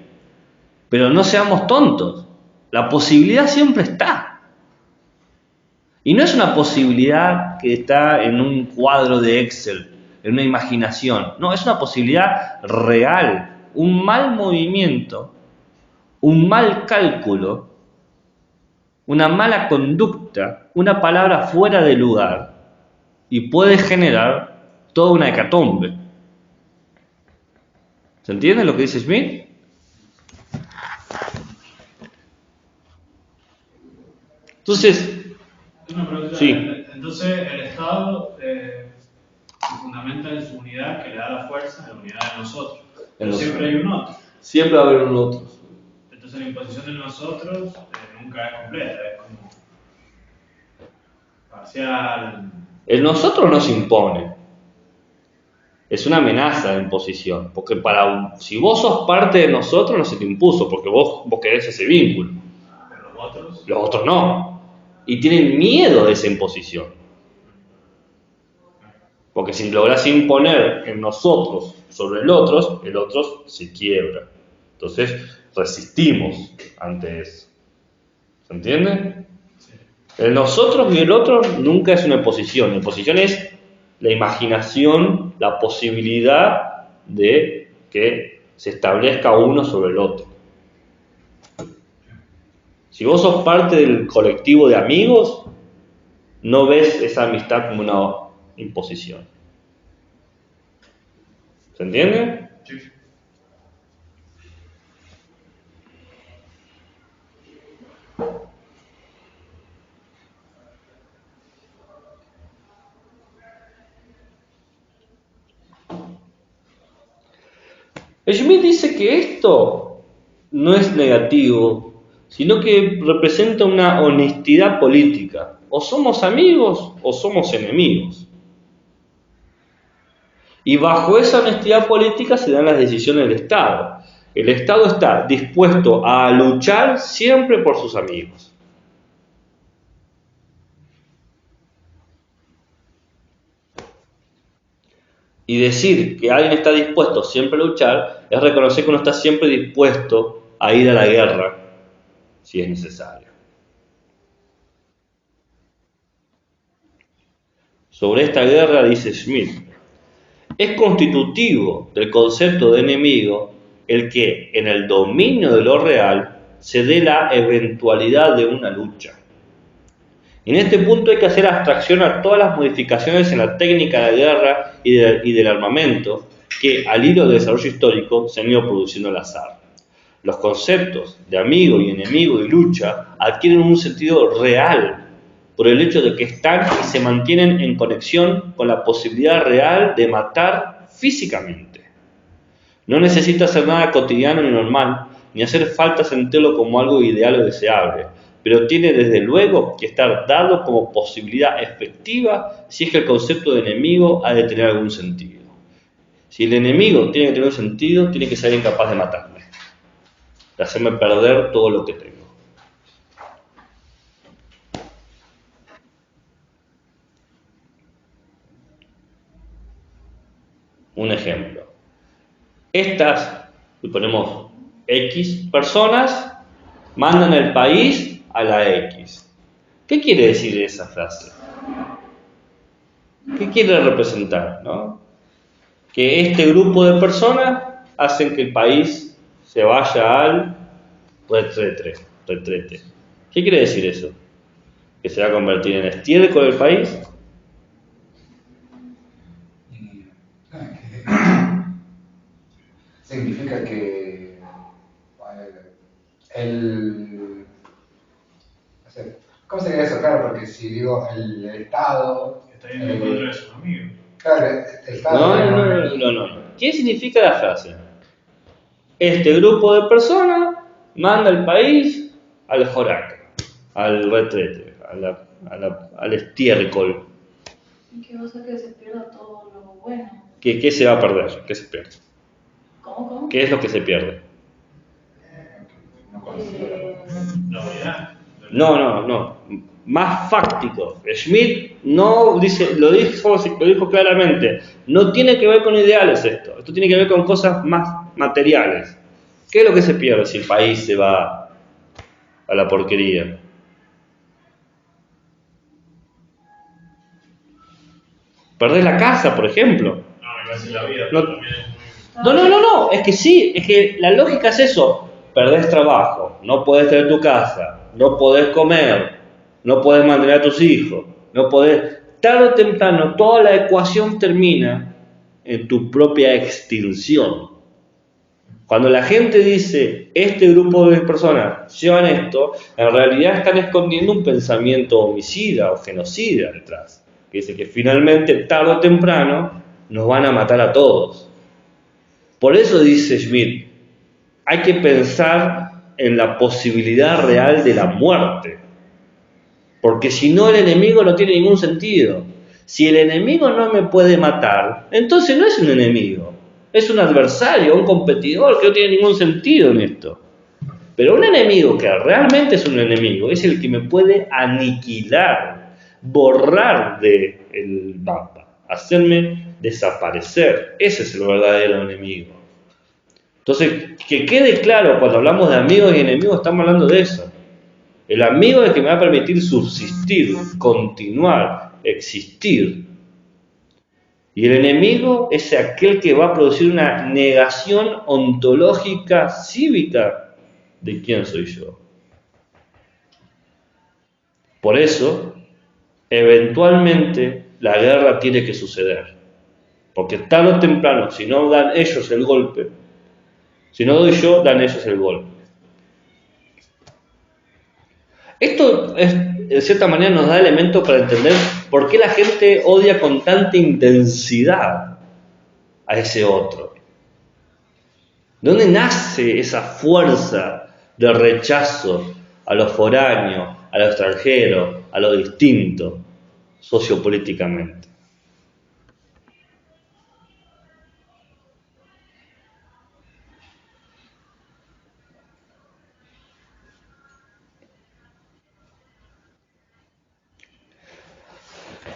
Pero no seamos tontos. La posibilidad siempre está. Y no es una posibilidad que está en un cuadro de Excel, en una imaginación. No, es una posibilidad real. Un mal movimiento, un mal cálculo, una mala conducta, una palabra fuera de lugar, y puede generar toda una hecatombe. ¿Se entiende lo que dice Schmitt? Entonces, una pregunta. Sí. Entonces, el Estado se fundamenta en su unidad, que le da la fuerza a la unidad de nosotros. Pero siempre hay un otro. Siempre va a haber un otro. Entonces, la imposición de nosotros nunca es completa, es como parcial. El nosotros no se impone. Es una amenaza de imposición. Porque si vos sos parte de nosotros, no se te impuso, porque vos querés ese vínculo. Pero los otros. Los otros no. Y tienen miedo de esa imposición. Porque si lográs imponer en nosotros sobre el otro se quiebra. Entonces, resistimos ante eso. ¿Se entiende? El nosotros y el otro nunca es una oposición. La oposición es la imaginación, la posibilidad de que se establezca uno sobre el otro. Si vos sos parte del colectivo de amigos, no ves esa amistad como una imposición. ¿Se entiende? Sí. Schmitt dice que esto no es negativo, sino que representa una honestidad política. O somos amigos o somos enemigos. Y bajo esa honestidad política se dan las decisiones del Estado. El Estado está dispuesto a luchar siempre por sus amigos. Y decir que alguien está dispuesto siempre a luchar es reconocer que uno está siempre dispuesto a ir a la guerra si es necesario. Sobre esta guerra dice Schmitt: es constitutivo del concepto de enemigo el que en el dominio de lo real se dé la eventualidad de una lucha. En este punto hay que hacer abstracción a todas las modificaciones en la técnica de la guerra y del armamento que al hilo del desarrollo histórico se han ido produciendo al azar. Los conceptos de amigo y enemigo y lucha adquieren un sentido real por el hecho de que están y se mantienen en conexión con la posibilidad real de matar físicamente. No necesita ser nada cotidiano ni normal, ni hacer falta sentirlo como algo ideal o deseable, pero tiene desde luego que estar dado como posibilidad efectiva si es que el concepto de enemigo ha de tener algún sentido. Si el enemigo tiene que tener un sentido, tiene que ser incapaz de matarme, de hacerme perder todo lo que tengo. Un ejemplo. Estas, y ponemos X personas, mandan el país a la X. ¿Qué quiere decir esa frase? ¿Qué quiere representar? ¿No? Que este grupo de personas hacen que el país se vaya al retrete. ¿Qué quiere decir eso? ¿Que se va a convertir en estiércol el país? Significa que no sé, ¿cómo sería eso? Claro, porque si digo el Estado... Está yendo en contra de sus amigos. Claro, el Estado... No. ¿Qué significa la frase? Este grupo de personas manda el país al joraca, al retrete, al estiércol. ¿Y qué va a hacer que se pierda todo lo bueno? ¿Qué se va a perder? ¿Qué se pierde? ¿Cómo? ¿Qué es lo que se pierde? La unidad. No. Más fáctico. Schmitt no dice, lo dijo claramente. No tiene que ver con ideales esto. Esto tiene que ver con cosas más materiales. ¿Qué es lo que se pierde si el país se va a la porquería? ¿Perdés la casa, por ejemplo? No, me parece la vida, No. pero también es muy... No. Es que sí, es que la lógica es eso. Perdés trabajo, no podés tener tu casa, no podés comer, no podés mantener a tus hijos, no podés... Tarde o temprano, toda la ecuación termina en tu propia extinción. Cuando la gente dice, este grupo de personas llevan esto, en realidad están escondiendo un pensamiento homicida o genocida detrás. Que dice que finalmente, tarde o temprano, nos van a matar a todos. Por eso dice Schmitt, hay que pensar en la posibilidad real de la muerte. Porque si no, el enemigo no tiene ningún sentido. Si el enemigo no me puede matar, entonces no es un enemigo. Es un adversario, un competidor que no tiene ningún sentido en esto. Pero un enemigo que realmente es un enemigo es el que me puede aniquilar, borrar del mapa, hacerme desaparecer. Ese es el verdadero enemigo. Entonces, que quede claro, cuando hablamos de amigos y enemigos, estamos hablando de eso. El amigo es el que me va a permitir subsistir, continuar, existir. Y el enemigo es aquel que va a producir una negación ontológica, cívica, de quién soy yo. Por eso, eventualmente, la guerra tiene que suceder. Porque tarde o temprano, si no dan ellos el golpe, si no doy yo, dan ellos el golpe. Esto, de cierta manera, nos da elementos para entender por qué la gente odia con tanta intensidad a ese otro. ¿De dónde nace esa fuerza de rechazo a lo foráneo, a lo extranjero, a lo distinto, sociopolíticamente?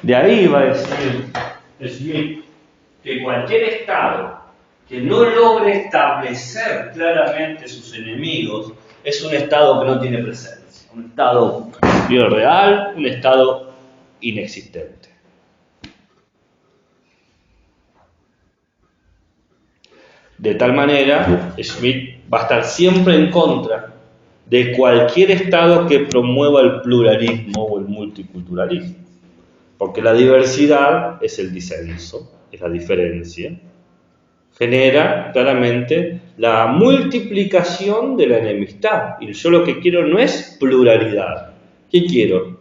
De ahí va a decir que cualquier Estado que no logre establecer claramente sus enemigos es un Estado que no tiene presencia, un Estado irreal, un Estado inexistente. De tal manera, Schmitt va a estar siempre en contra de cualquier Estado que promueva el pluralismo o el multiculturalismo. Porque la diversidad es el disenso, es la diferencia. Genera claramente la multiplicación de la enemistad. Y yo lo que quiero no es pluralidad. ¿Qué quiero?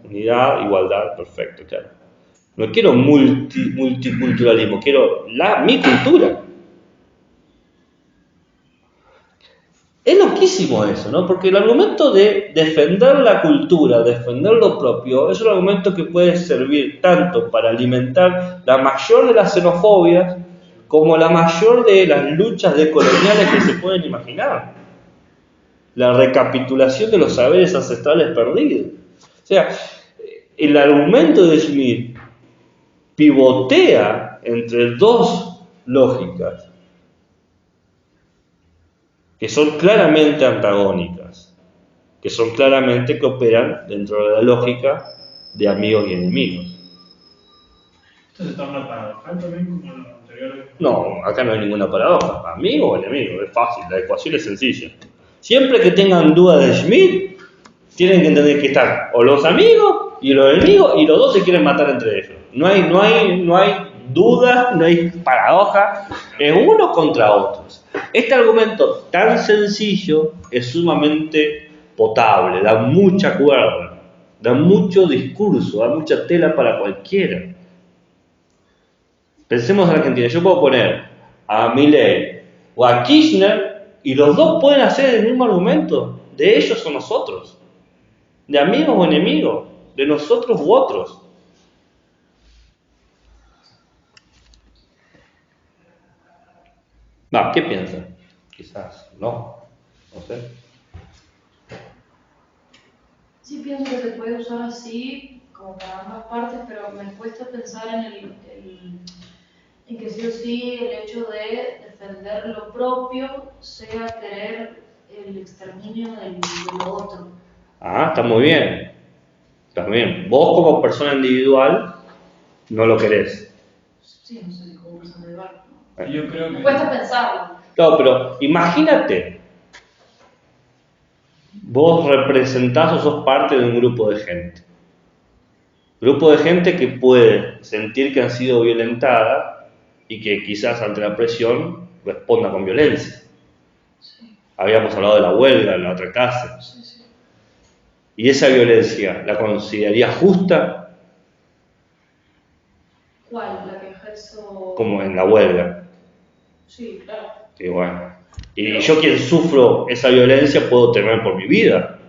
Unidad, igualdad, perfecto, claro. No quiero multiculturalismo, quiero mi cultura. Es loquísimo eso, ¿no? Porque el argumento de defender la cultura, defender lo propio, es un argumento que puede servir tanto para alimentar la mayor de las xenofobias como la mayor de las luchas decoloniales que se pueden imaginar. La recapitulación de los saberes ancestrales perdidos. O sea, el argumento de Schmitt pivotea entre dos lógicas que son claramente antagónicas, que son claramente que operan dentro de la lógica de amigos y enemigos. ¿Esto se torna paradojal también como lo anterior? No, acá no hay ninguna paradoja, amigo o enemigo, es fácil, la ecuación es sencilla. Siempre que tengan duda de Schmitt, tienen que entender que están o los amigos y los enemigos y los dos se quieren matar entre ellos. No hay duda, no hay paradoja, es uno contra otros. Este argumento tan sencillo es sumamente potable, da mucha cuerda, da mucho discurso, da mucha tela para cualquiera. Pensemos en Argentina, yo puedo poner a Milei o a Kirchner y los dos pueden hacer el mismo argumento, de ellos o nosotros, de amigos o enemigos, de nosotros u otros. ¿Qué piensan? Quizás no sé. Sí pienso que se puede usar así, como para ambas partes, pero me cuesta pensar en que sí o sí el hecho de defender lo propio sea querer el exterminio de lo otro. Está muy bien. Está muy bien. Vos como persona individual no lo querés. Sí, no sé si como persona individual. Yo creo que... Me cuesta pensarlo. No, pero imagínate, vos representás o sos parte de un grupo de gente. Grupo de gente que puede sentir que han sido violentada y que quizás ante la presión responda con violencia. Sí. Habíamos hablado de la huelga en la otra casa. Sí. ¿Y esa violencia la considerarías justa? ¿Cuál? La que ejerzo... Como en la huelga. Sí, claro. Y bueno, y yo quien sufro esa violencia puedo temer por mi vida.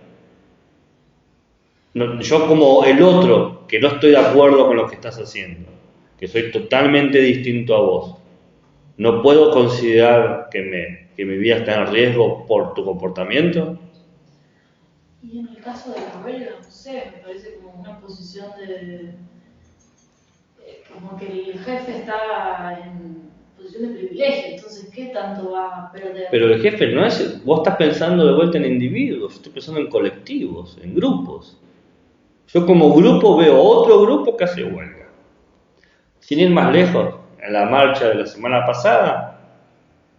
No, yo como el otro, que no estoy de acuerdo con lo que estás haciendo, que soy totalmente distinto a vos, no puedo considerar que mi vida está en riesgo por tu comportamiento. Y en el caso de la huelga, no sé, me parece como una posición de... como que el jefe está en posición de privilegio, entonces, ¿qué tanto va a perder? Pero el jefe no es, vos estás pensando de vuelta en individuos, yo estoy pensando en colectivos, en grupos. Yo como grupo veo otro grupo que hace huelga. Sin ir más lejos, en la marcha de la semana pasada,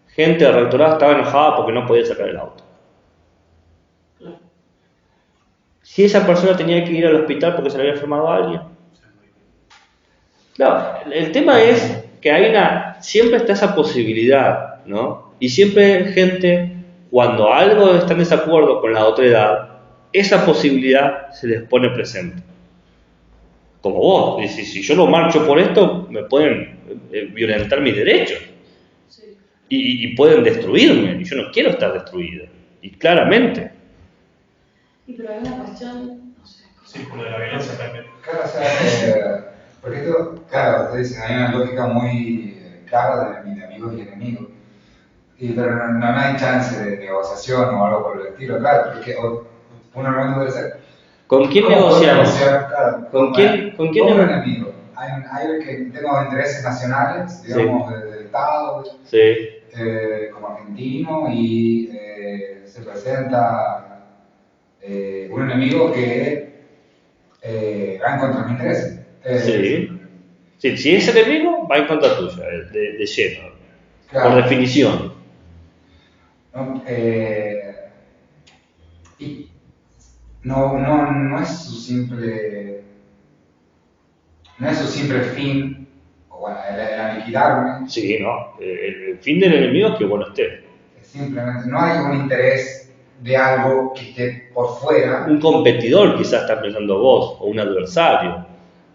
gente del rectorado estaba enojada porque no podía sacar el auto. Claro. Si esa persona tenía que ir al hospital porque se le había enfermado a alguien. No, el tema es que siempre está esa posibilidad, ¿no? Y siempre gente, cuando algo está en desacuerdo con la otra edad, esa posibilidad se les pone presente. Como vos, si yo no marcho por esto, me pueden violentar mis derechos. Sí. Y pueden destruirme, y yo no quiero estar destruido. Y claramente. Y pero hay una cuestión, no sé. Círculo de la violencia también. Claro, o sea, porque esto, claro, ustedes dicen, hay una lógica muy clara de amigos y enemigos. Pero no hay chance de negociación o algo por el estilo, claro, porque uno no puede ser. ¿Con quién ¿Cómo negociamos? Claro, ¿Con quién como enemigo? Hay el que tengo intereses nacionales, digamos, Sí. del Estado, Sí, como argentino, y se presenta un enemigo que va en contra de mis intereses. sí. Sí, si es enemigo, va en contra tuya, de lleno, Claro. por definición. ¿No? Y no es su simple fin, o bueno, el aniquilarme. Sí, ¿no? El fin del enemigo es que vos no estés. Simplemente no hay un interés de algo que esté por fuera. Un competidor quizás está pensando vos, o un adversario.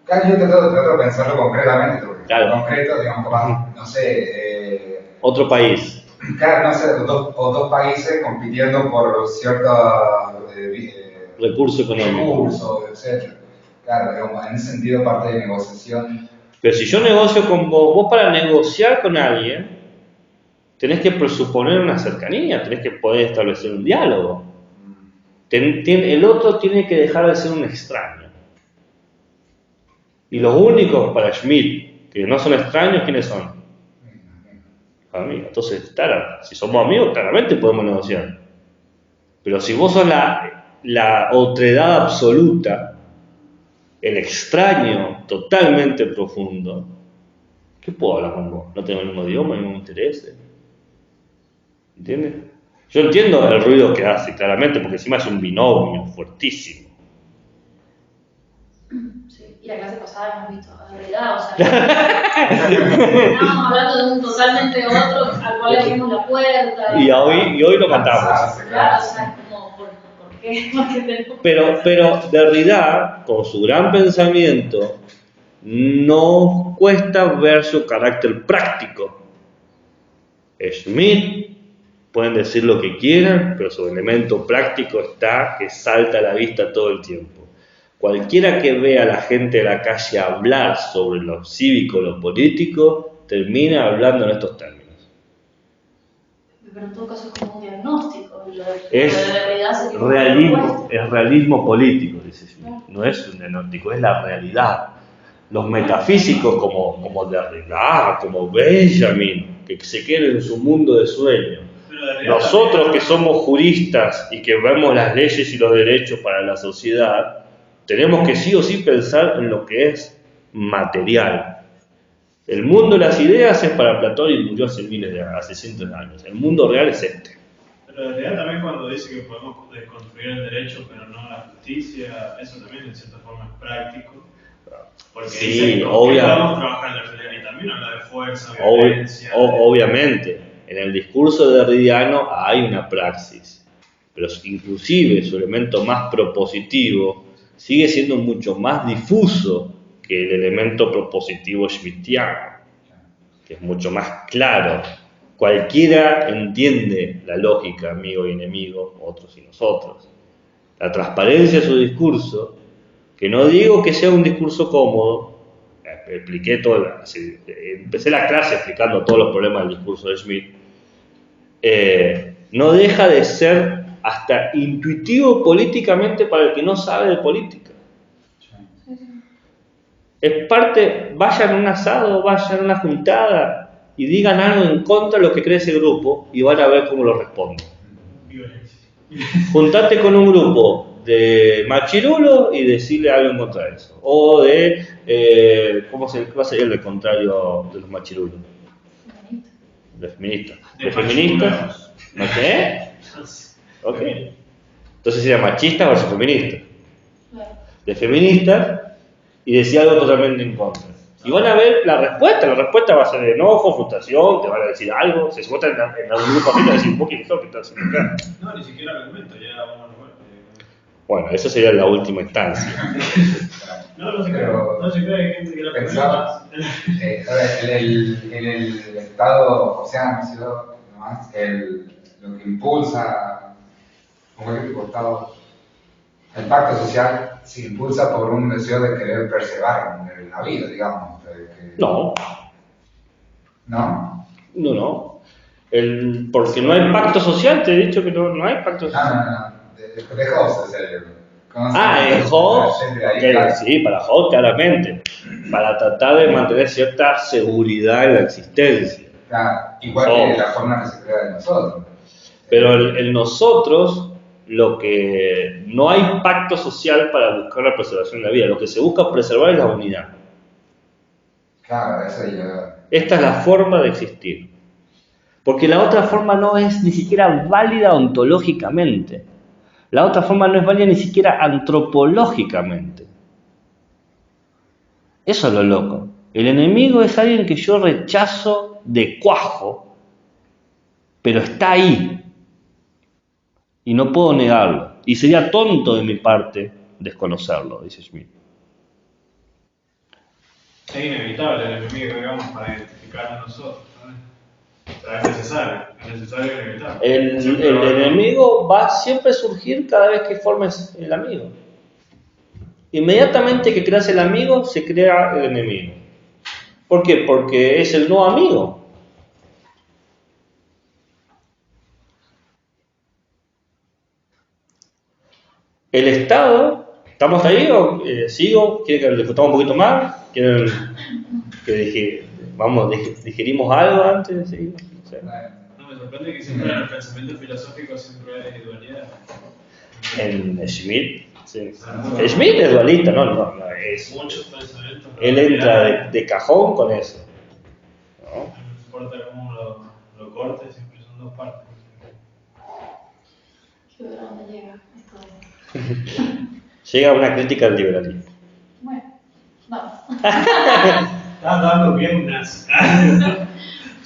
Claro, yo trato de pensarlo concretamente, porque Claro. concreto, digamos, capaz, no sé. Otro país. Claro, no sé, dos países compitiendo por ciertos Recurso económico. recursos, etc. Claro, digamos, en ese sentido, parte de negociación. Pero si yo negocio con vos para negociar con alguien, tenés que presuponer una cercanía, tenés que poder establecer un diálogo. El otro tiene que dejar de ser un extraño. Y los únicos para Schmitt que no son extraños, ¿quiénes son? Amigos. Entonces, claro, si somos amigos, claramente podemos negociar. Pero si vos sos la otredad absoluta, el extraño totalmente profundo, ¿qué puedo hablar con vos? No tengo el mismo idioma, el mismo interés. ¿Entiendes? Yo entiendo el ruido que hace, claramente, porque encima es un binomio fuertísimo. Sí, y la clase pasada hemos visto, en realidad, o sea, estábamos hablando de un totalmente otro al cual le abrimos la puerta. Y hoy lo cantamos. Claro, o sea, es como, ¿por qué? Porque tenemos... Pero Derrida, con su gran pensamiento, no cuesta ver su carácter práctico. Schmitt, pueden decir lo que quieran, pero su elemento práctico está que salta a la vista todo el tiempo. Cualquiera que vea a la gente de la calle hablar sobre lo cívico, lo político, termina hablando en estos términos. Pero en todo caso es como un diagnóstico. Es realismo político, dice Schmitt. No es un diagnóstico, es la realidad. Los metafísicos como Derrida, como Benjamin, que se queden en su mundo de sueño. Nosotros que somos juristas y que vemos las leyes y los derechos para la sociedad, tenemos que sí o sí pensar en lo que es material. El mundo de las ideas es para Platón y murió hace cientos de años. El mundo real es este. Pero en realidad también cuando dice que podemos construir el derecho pero no la justicia, eso también en cierta forma es práctico. Porque sí, dice, obviamente. Podemos trabajar en la realidad y también habla de fuerza, violencia. Obviamente, en el discurso derridiano hay una praxis, pero inclusive su elemento más propositivo sigue siendo mucho más difuso que el elemento propositivo schmittiano, que es mucho más claro. Cualquiera entiende la lógica amigo y enemigo, otros y nosotros. La transparencia de su discurso, que no digo que sea un discurso cómodo, expliqué empecé la clase explicando todos los problemas del discurso de Schmitt, no deja de ser hasta intuitivo políticamente para el que no sabe de política. Es parte, vayan a un asado, vayan a una juntada y digan algo en contra de lo que cree ese grupo y van a ver cómo lo responden. Violencia. Juntate con un grupo de machirulos y decirle algo en contra de eso. O de, ¿cuál sería el contrario de los machirulos? De feministas. De feministas. ¿No qué? Ok. Entonces sería machista versus feminista. De feministas y decir algo totalmente en contra. Y van a ver la respuesta va a ser de enojo, frustración, te van a decir algo, se votan en algún grupo así, te van a decir, ¿vos qué estás haciendo acá? No, ni siquiera argumento, ya vamos a ver. Bueno, esa sería la última instancia. No se cree, hay gente que la pensaba, en el Estado oceánico, nomás, lo que impulsa, como es el Estado, el pacto social se impulsa por un deseo de querer perseverar en la vida, digamos. No. ¿No? No. Porque no hay pacto social, te he dicho que no hay pacto social. No. De Hobbes, En Hobbes, sí, para Hobbes claramente, para tratar de mantener cierta seguridad en la existencia. Claro, igual que la forma que se crea de nosotros. Pero el nosotros, lo que no hay pacto social para buscar la preservación de la vida, lo que se busca preservar es la unidad. Claro, eso yo. Esta es la forma de existir. Porque la otra forma no es ni siquiera válida ontológicamente. La otra forma no es válida ni siquiera antropológicamente. Eso es lo loco. El enemigo es alguien que yo rechazo de cuajo, pero está ahí. Y no puedo negarlo. Y sería tonto de mi parte desconocerlo, dice Schmitt. Es inevitable el enemigo, digamos, para identificarnos a nosotros, ¿sabes? O sea, es necesario y inevitable. El enemigo va a siempre surgir cada vez que formes el amigo. Inmediatamente que creas el amigo, se crea el enemigo. ¿Por qué? Porque es el no amigo. El Estado, ¿estamos ahí o sigo? ¿Quieren que le discutamos un poquito más? ¿Quieren que digerimos algo antes de seguir? O sea, no, me sorprende que siempre en el pensamiento filosófico siempre hay dualidad. En Schmitt, sí. Schmitt es dualista, no es. Muchos pensamientos. Él entra de cajón con eso. ¿No? No importa cómo lo corte, siempre son dos partes. ¿A dónde llega esto? Llega una crítica al liberalismo. Bueno, vamos. Estás dando bien unas.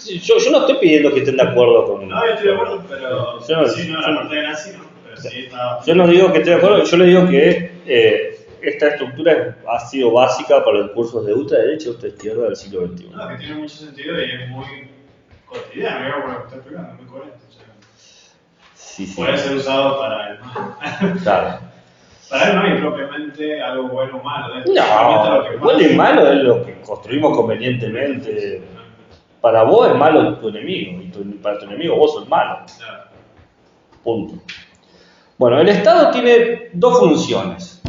Yo no estoy pidiendo que estén de acuerdo con. No, yo estoy de acuerdo, pero. La parte de nazi no. Pero sí está. Yo no digo que esté de acuerdo, yo le digo que esta estructura ha sido básica para los cursos de ultraderecha y ultraizquierda del siglo XXI. No, que tiene mucho sentido y es muy cotidiano, digamos, lo que está explicando, es muy coherente. O sea, sí. Puede ser usado para el mal. Claro. Para él no hay propiamente algo bueno o malo. No, bueno y malo es lo que construimos convenientemente. Para vos es malo tu enemigo, y para tu enemigo vos sos malo. Claro. Punto. Bueno, el Estado tiene dos funciones.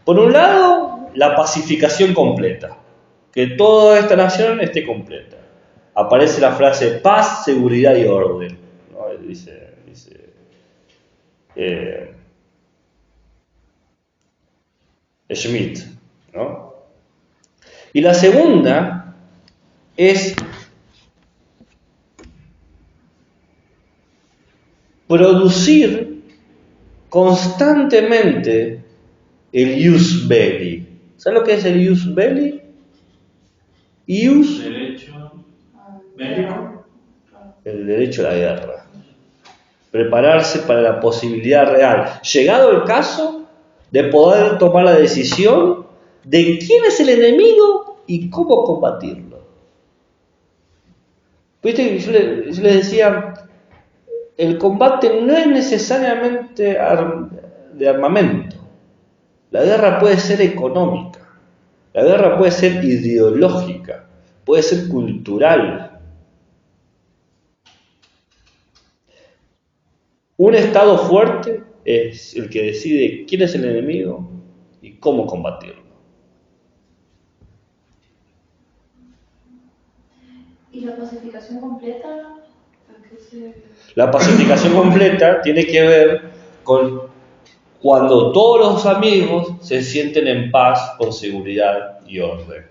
Por un lado, la pacificación completa. Que toda esta nación esté completa. Aparece la frase paz, seguridad y orden. ¿No? Dice Schmitt, ¿no? Y la segunda es producir constantemente el ius belli. ¿Sabes lo que es el ius belli? Ius, Derecho bélico. el derecho a la guerra. Prepararse para la posibilidad real, llegado el caso, de poder tomar la decisión de quién es el enemigo y cómo combatirlo. Viste, yo les decía, el combate no es necesariamente de armamento. La guerra puede ser económica, la guerra puede ser ideológica, puede ser cultural. Un Estado fuerte es el que decide quién es el enemigo y cómo combatirlo. ¿Y la pacificación completa? ¿A qué se...? La pacificación completa tiene que ver con cuando todos los amigos se sienten en paz, con seguridad y orden.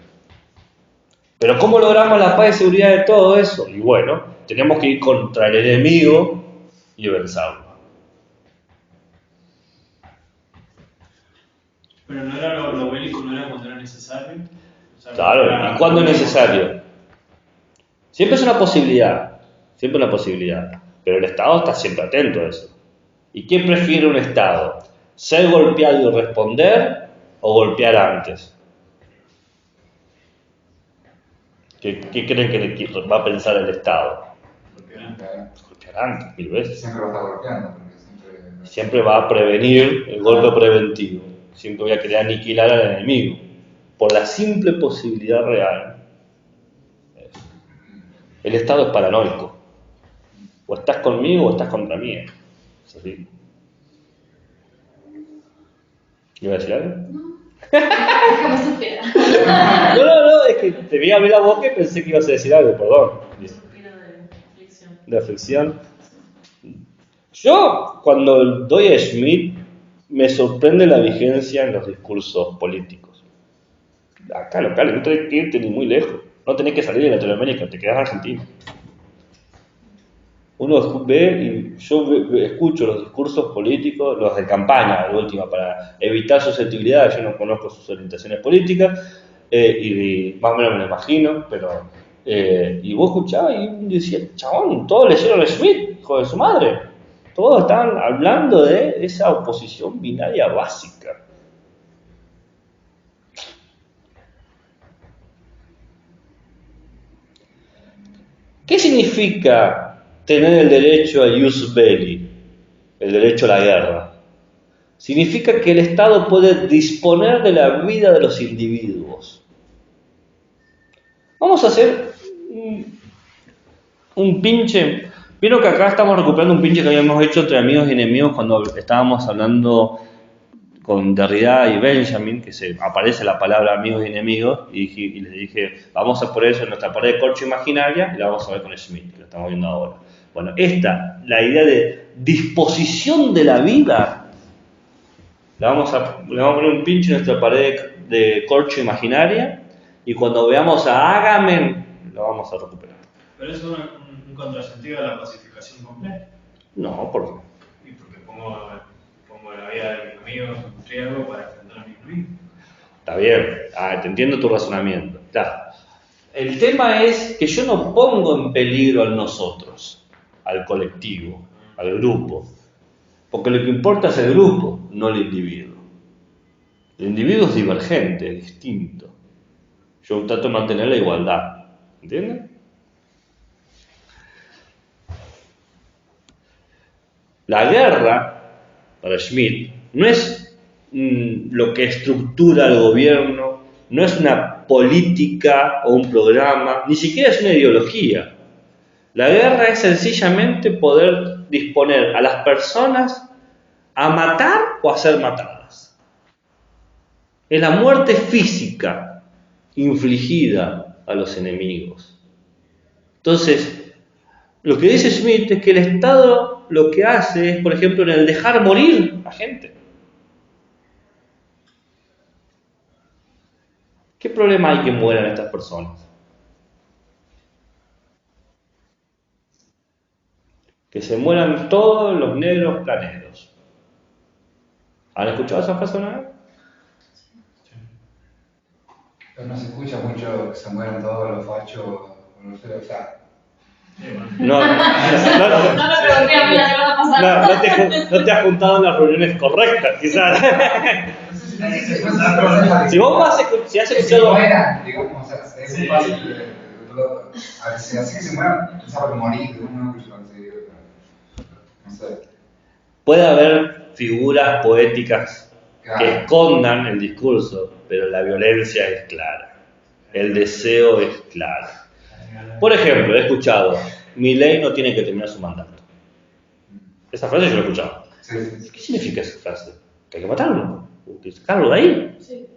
Pero ¿cómo logramos la paz y seguridad de todo eso? Y bueno, tenemos que ir contra el enemigo y vencerlo. Pero no era lo bélico, no era cuando era necesario. O sea, Claro, ¿y cuándo es necesario? Siempre es una posibilidad, pero el Estado está siempre atento a eso. ¿Y quién prefiere un Estado? ¿Ser golpeado y responder o golpear antes? ¿Qué creen que va a pensar el Estado? Golpear antes, 1000 veces. Siempre lo está golpeando, porque Siempre va a prevenir el golpe preventivo. Siempre voy a querer aniquilar al enemigo. Por la simple posibilidad real. El Estado es paranoico. O estás conmigo o estás contra mí. ¿Es así? ¿Iba a decir algo? Déjame suspirar. No, es que te vi abrir la boca y pensé que ibas a decir algo, perdón. Suspiro de aflicción. De aflicción. Yo, cuando doy a Schmitt, me sorprende la vigencia en los discursos políticos. Acá locales, no tenés que irte ni muy lejos. No tenés que salir de Latinoamérica, te quedás argentino. Uno ve y yo escucho los discursos políticos, los de campaña, de última, para evitar susceptibilidades. Yo no conozco sus orientaciones políticas y más o menos me lo imagino, pero y vos escuchabas y decías, chabón, todos leyeron a Schmitt, hijo de su madre. Todos estaban hablando de esa oposición binaria básica. ¿Qué significa tener el derecho a ius belli, el derecho a la guerra? Significa que el Estado puede disponer de la vida de los individuos. Vamos a hacer un pinche. Vieron que acá estamos recuperando un pinche que habíamos hecho entre amigos y enemigos cuando estábamos hablando con Derrida y Benjamin, que se aparece la palabra amigos y enemigos, y les dije, vamos a poner eso en nuestra pared de corcho imaginaria y la vamos a ver con Schmitt, que lo estamos viendo ahora. Bueno, la idea de disposición de la vida, le vamos a poner un pinche en nuestra pared de corcho imaginaria, y cuando veamos a Agamben, lo vamos a recuperar. Pero eso es un contrasentido de la pacificación completa. No, ¿por qué? Y porque pongo la vida de mis amigos en riesgo para defender a mis amigos. Está bien, te entiendo tu razonamiento. Claro. El tema es que yo no pongo en peligro al nosotros, al colectivo, al grupo. Porque lo que importa es el grupo, no el individuo. El individuo es divergente, es distinto. Yo trato de mantener la igualdad. ¿Entiendes? La guerra, para Schmitt, no es lo que estructura el gobierno, no es una política o un programa, ni siquiera es una ideología. La guerra es sencillamente poder disponer a las personas a matar o a ser matadas. Es la muerte física infligida a los enemigos. Entonces, lo que dice Schmitt es que el Estado lo que hace es, por ejemplo, en el dejar morir a gente. ¿Qué problema hay que mueran estas personas? Que se mueran todos los negros planeros. ¿Han escuchado esa frase una vez? Pero no se escucha mucho que se mueran todos los fachos, no sé, o sea. No te has juntado en las reuniones correctas, quizás. Si has escuchado. Digamos, o sea, es muy fácil así que se mueran, pensaba que morir, uno no sé. Puede haber figuras poéticas Claro. que escondan el discurso, pero la violencia es clara. El deseo es claro. Por ejemplo, he escuchado, Milei no tiene que terminar su mandato. Esa frase yo la he escuchado. Sí. ¿Qué significa esa frase? Que hay que matarlo, que sacarlo de ahí. Sí.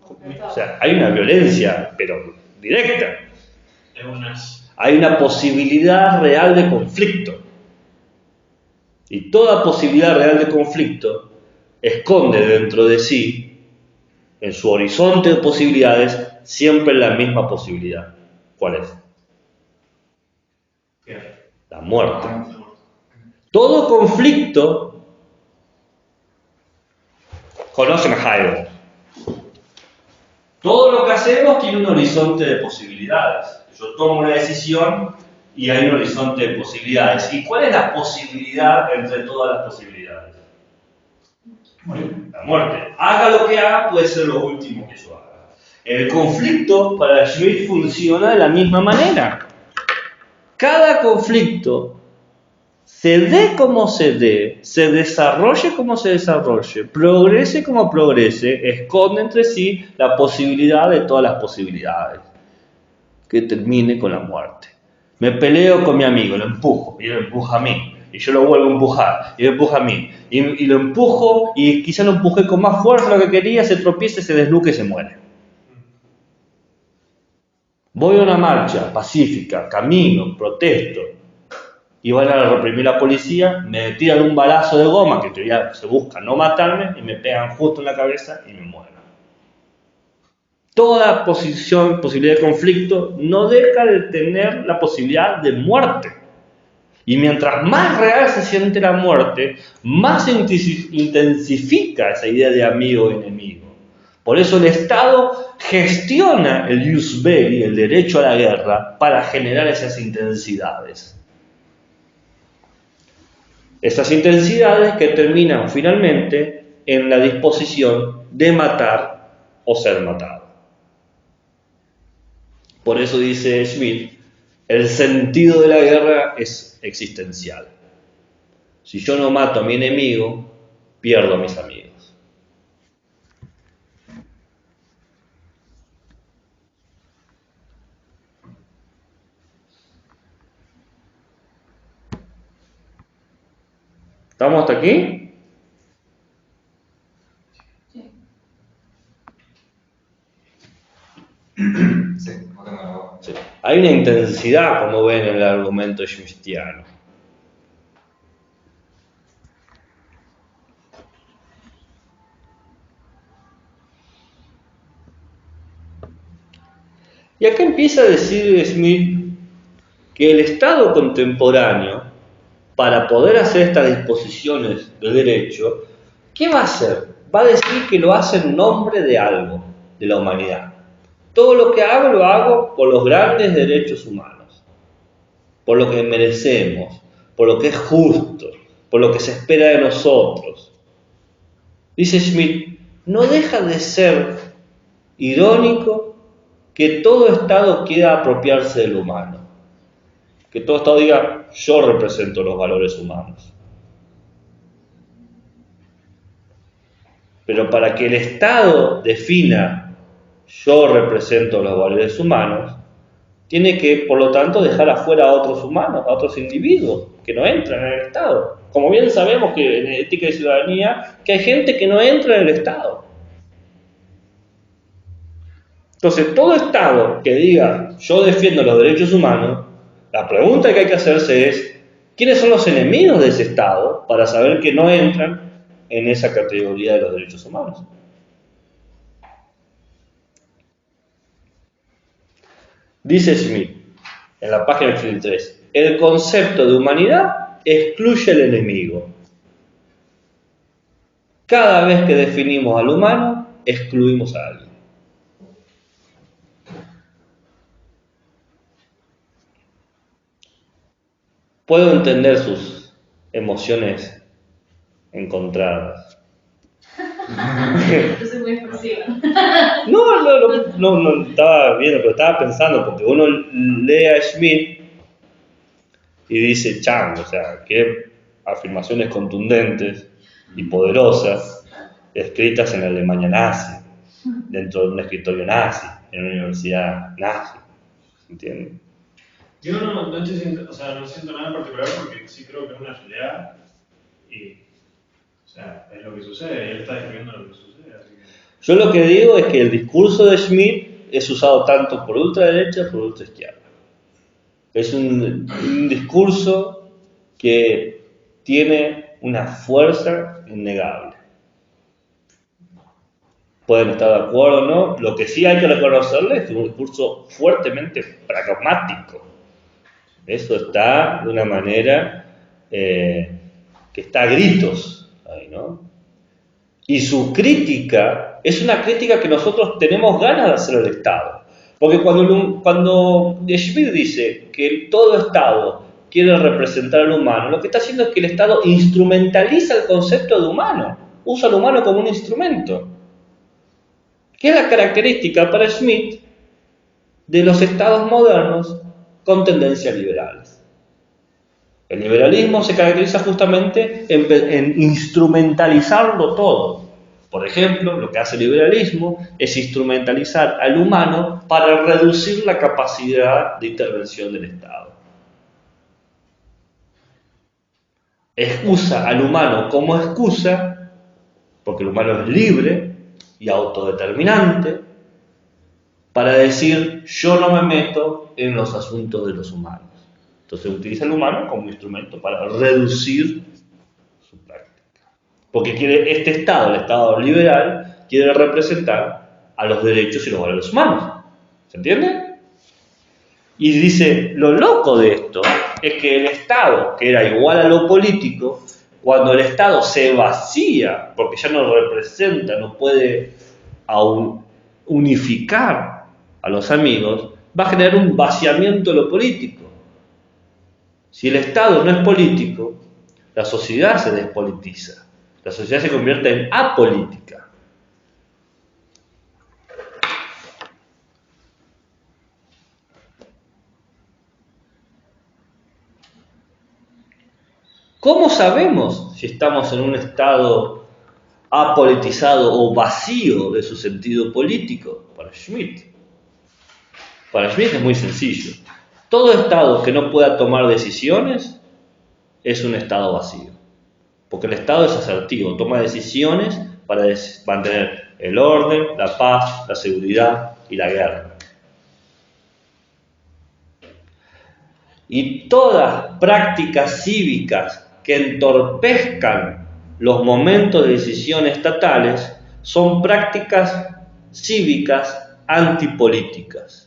O sea, hay una violencia, pero directa. Es un nazi. hay una posibilidad real de conflicto. Y toda posibilidad real de conflicto esconde dentro de sí, en su horizonte de posibilidades, siempre la misma posibilidad. ¿Cuál es? La muerte. Todo conflicto, conocen a Heidegger, todo lo que hacemos tiene un horizonte de posibilidades. Yo tomo una decisión y hay un horizonte de posibilidades. ¿Y cuál es la posibilidad entre todas las posibilidades? La muerte. Haga lo que haga, puede ser lo último que yo haga. El conflicto para Schmitt funciona de la misma manera. Cada conflicto, se dé como se dé, se desarrolle como se desarrolle, progrese como progrese, esconde entre sí la posibilidad de todas las posibilidades, que termine con la muerte. Me peleo con mi amigo, lo empujo, y él empuja a mí, y yo lo vuelvo a empujar, y él empuja a mí, y lo empujo, y quizá lo empujé con más fuerza de lo que quería, se tropieza, se desnuca y se muere. Voy a una marcha pacífica, camino, protesto, y van a reprimir la policía, me tiran un balazo de goma, que en teoría se busca no matarme, y me pegan justo en la cabeza y me muero. Toda posibilidad de conflicto no deja de tener la posibilidad de muerte. Y mientras más real se siente la muerte, más se intensifica esa idea de amigo o enemigo. Por eso el Estado gestiona el jus belli, el derecho a la guerra, para generar esas intensidades. Esas intensidades que terminan finalmente en la disposición de matar o ser matado. Por eso dice Schmitt, el sentido de la guerra es existencial. Si yo no mato a mi enemigo, pierdo a mis amigos. ¿Estamos hasta aquí? Sí, no tengo la voz. Sí. Hay una intensidad, como ven, en el argumento schmittiano. Y acá empieza a decir Schmitt que el Estado contemporáneo, para poder hacer estas disposiciones de derecho, ¿qué va a hacer? Va a decir que lo hace en nombre de algo, de la humanidad. Todo lo que hago, lo hago por los grandes derechos humanos, por lo que merecemos, por lo que es justo, por lo que se espera de nosotros. Dice Schmitt, no deja de ser irónico que todo Estado quiera apropiarse del humano. Que todo Estado diga, yo represento los valores humanos. Pero para que el Estado defina, yo represento los valores humanos, tiene que, por lo tanto, dejar afuera a otros humanos, a otros individuos que no entran en el Estado. Como bien sabemos que en Ética y Ciudadanía, que hay gente que no entra en el Estado. Entonces, todo Estado que diga, yo defiendo los derechos humanos, la pregunta que hay que hacerse es, ¿quiénes son los enemigos de ese Estado para saber que no entran en esa categoría de los derechos humanos? Dice Schmitt, en la página 83, el concepto de humanidad excluye al enemigo. Cada vez que definimos al humano, excluimos a alguien. Puedo entender sus emociones encontradas. Yo soy muy expresiva. No, estaba viendo, pero estaba pensando, porque uno lee a Schmitt y dice, o sea, qué afirmaciones contundentes y poderosas, escritas en la Alemania nazi, dentro de un escritorio nazi, en una universidad nazi, ¿entiendes? Yo no siento nada en particular porque sí creo que es una realidad y, o sea, es lo que sucede y él está describiendo lo que sucede. Así que... Yo lo que digo es que el discurso de Schmitt es usado tanto por ultraderecha como por ultraizquierda. Es un discurso que tiene una fuerza innegable. Pueden estar de acuerdo o no, lo que sí hay que reconocerle es que es un discurso fuertemente pragmático. Eso está de una manera que está a gritos ahí, ¿no? Y su crítica es una crítica que nosotros tenemos ganas de hacer al Estado. Porque cuando Schmitt dice que todo Estado quiere representar al humano, lo que está haciendo es que el Estado instrumentaliza el concepto de humano, usa al humano como un instrumento. ¿Qué es la característica para Schmitt de los estados modernos con tendencias liberales? El liberalismo se caracteriza justamente en instrumentalizarlo todo. Por ejemplo, lo que hace el liberalismo es instrumentalizar al humano para reducir la capacidad de intervención del Estado. Usa al humano como excusa, porque el humano es libre y autodeterminante, para decir yo no me meto en los asuntos de los humanos. Entonces utiliza el humano como instrumento para reducir su práctica. Porque este Estado, el Estado liberal, quiere representar a los derechos y los valores humanos. ¿Se entiende? Y dice, lo loco de esto es que el Estado, que era igual a lo político, cuando el Estado se vacía, porque ya no representa, no puede unificar a los amigos, va a generar un vaciamiento de lo político. Si el Estado no es político, la sociedad se despolitiza. La sociedad se convierte en apolítica. ¿Cómo sabemos si estamos en un estado apolitizado o vacío de su sentido político? Para Schmitt es muy sencillo. Todo estado que no pueda tomar decisiones es un estado vacío. Porque el estado es asertivo, toma decisiones para mantener el orden, la paz, la seguridad y la guerra. Y todas prácticas cívicas que entorpezcan los momentos de decisión estatales son prácticas cívicas antipolíticas.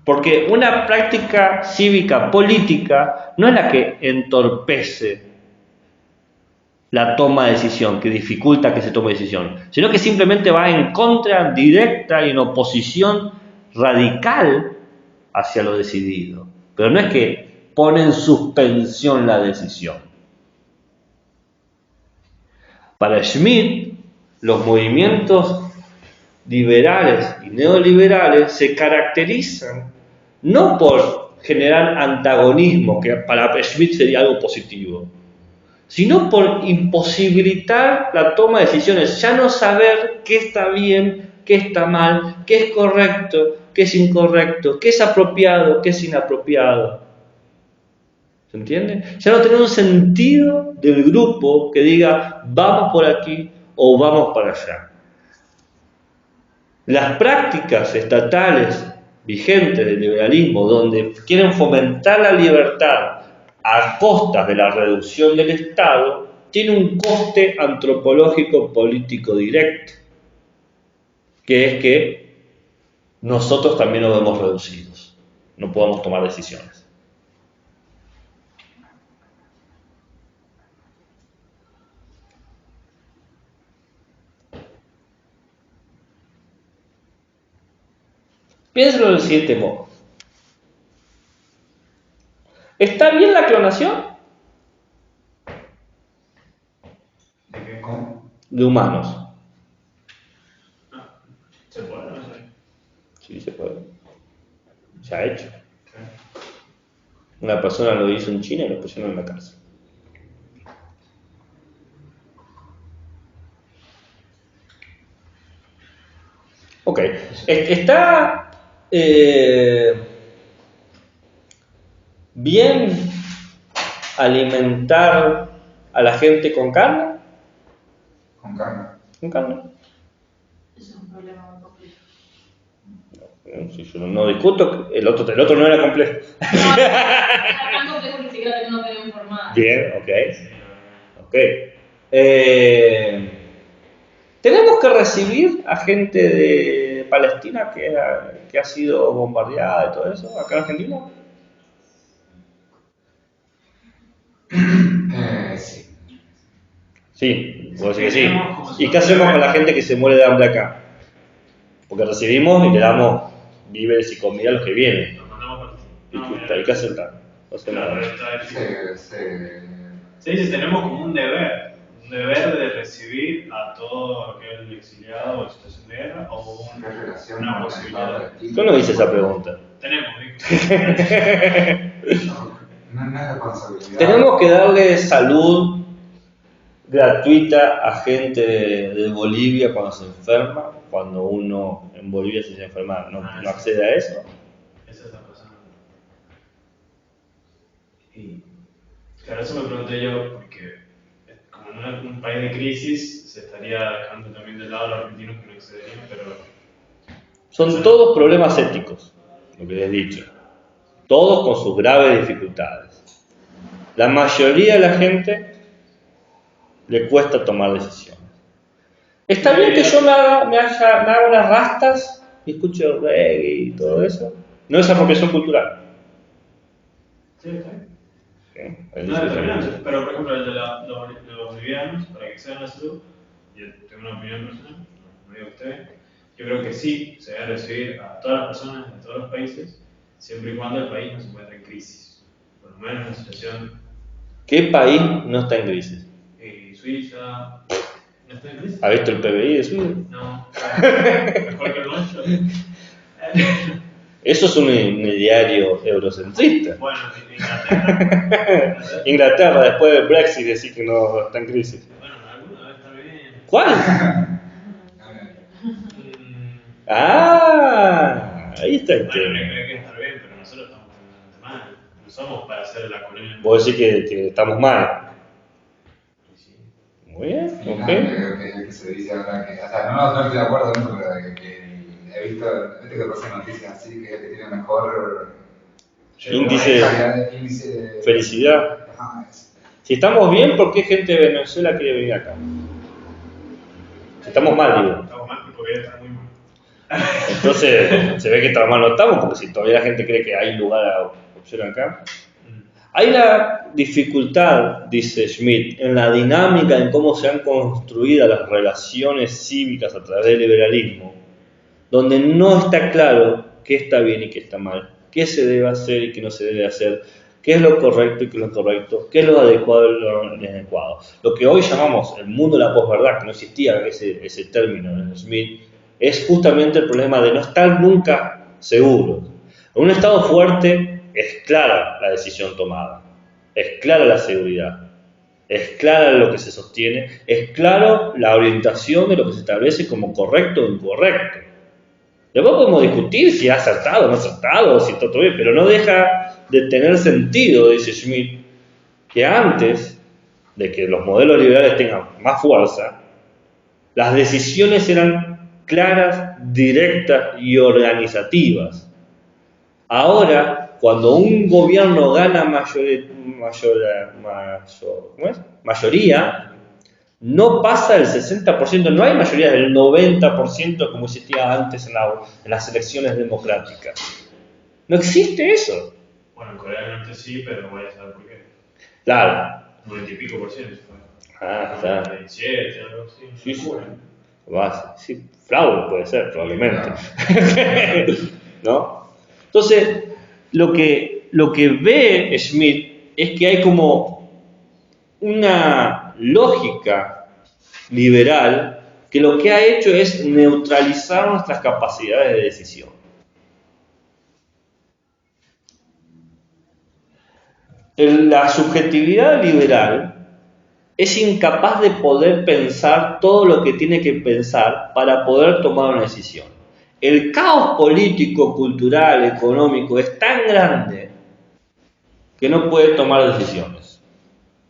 Porque una práctica cívica política no es la que entorpece la toma de decisión, que dificulta que se tome decisión, sino que simplemente va en contra, directa y en oposición radical hacia lo decidido. Pero no es que pone en suspensión la decisión. Para Schmitt, los movimientos liberales y neoliberales se caracterizan no por generar antagonismo, que para Schmitt sería algo positivo, sino por imposibilitar la toma de decisiones, ya no saber qué está bien, qué está mal, qué es correcto, qué es incorrecto, qué es apropiado, qué es inapropiado. ¿Se entiende? Ya no tener un sentido del grupo que diga vamos por aquí o vamos para allá. Las prácticas estatales vigentes del liberalismo, donde quieren fomentar la libertad a costas de la reducción del Estado, tiene un coste antropológico político directo, que es que nosotros también nos vemos reducidos, no podemos tomar decisiones. Piénsalo del siguiente modo. ¿Está bien la clonación? ¿De qué? ¿Cómo? De humanos. ¿Se puede? No sé. Sí, se puede. Se ha hecho. Una persona lo hizo en China y lo pusieron en la cárcel. Ok. ¿Está bien alimentar a la gente con carne? Con carne. ¿Con carne? Eso es un problema muy complejo. Si yo no discuto, el otro no era complejo. No, tan complejo que ni siquiera tengo una opinión formada. Bien, ok. Tenemos que recibir a gente de Palestina que ha sido bombardeada y todo eso, acá en Argentina. Sí. Sí, puedo decir que sí. ¿Y qué hacemos con la gente que se muere de hambre acá? Porque recibimos y le damos víveres y comida a los que vienen. Nos mandamos Hay que hacer tal. No hace Claro, nada. Se dice, tenemos como un deber de recibir a todo aquel exiliado o en situación de guerra o una posibilidad. Yo no hice esa pregunta. Tenemos, digo. No es responsabilidad. Tenemos que darle salud gratuita a gente de Bolivia cuando se enferma, cuando uno en Bolivia se enferma no accede a eso. Eso está pasando. Y claro, eso me pregunté yo, porque como en un país de crisis se estaría dejando también de lado a los argentinos que no accederían, pero... Son todos problemas éticos, lo que les he dicho. Todos con sus graves dificultades. La mayoría de la gente le cuesta tomar decisiones. Está bien que yo me haga unas rastas y escuche reggae y todo eso. No es apropiación cultural. Sí, está bien. ¿Sí? No es determinante, pero por ejemplo el de los bolivianos, para que accedan a la salud, yo tengo una opinión personal, no digo usted, yo creo que sí se debe recibir a todas las personas de todos los países, siempre y cuando el país no se encuentre en crisis, por lo menos en una situación... ¿Qué país no está en crisis? Suiza, ¿no está en crisis? ¿Ha visto el PBI de Suiza? No, mejor que el nuestro. Eso es un diario eurocentrista. Bueno, Inglaterra. Inglaterra, después del Brexit, decir que no está en crisis. Bueno, alguna vez está bien. ¿Cuál? Ahí está el Bueno, tema. hay que estar bien, pero nosotros estamos bastante mal. No somos para hacer la colonia. Vos decís que estamos mal. Sí. Muy bien, ok. Que se dice ahora que, o sea, no estoy de acuerdo en eso, pero que he visto que pasa noticias así, que tiene mejor Índice de felicidad. Ajá, eso. Si estamos bien, ¿por qué gente de Venezuela quiere venir acá? Si estamos mal, digo. Estamos mal porque voy a estar muy mal. Entonces, se ve que estamos mal no estamos, porque si todavía la gente cree que hay lugar a opción acá. Hay una dificultad, dice Schmitt, en la dinámica en cómo se han construido las relaciones cívicas a través del liberalismo, donde no está claro qué está bien y qué está mal, qué se debe hacer y qué no se debe hacer, qué es lo correcto y qué es lo incorrecto, qué es lo adecuado y lo inadecuado. Lo que hoy llamamos el mundo de la posverdad, que no existía ese término en Schmitt, es justamente el problema de no estar nunca seguros. En un estado fuerte es clara la decisión tomada, es clara la seguridad, es clara lo que se sostiene, es claro la orientación de lo que se establece como correcto o incorrecto. Después podemos discutir si ha acertado o no ha acertado, si está todo bien, pero no deja de tener sentido, dice Schmitt, que antes de que los modelos liberales tengan más fuerza, las decisiones eran claras, directas y organizativas. Ahora, cuando un gobierno gana mayoría, no pasa el 60%, no hay mayoría del 90% como existía antes en las elecciones democráticas. No existe eso. Bueno, en Corea del Norte sí, pero voy a saber por qué. Claro. 90 y pico por ciento. Claro. 97, algo así. Sí, sí, fraude puede ser, probablemente. ¿No? Entonces, lo que ve Schmitt es que hay como una lógica liberal que lo que ha hecho es neutralizar nuestras capacidades de decisión. La subjetividad liberal es incapaz de poder pensar todo lo que tiene que pensar para poder tomar una decisión. El caos político, cultural, económico es tan grande que no puede tomar decisiones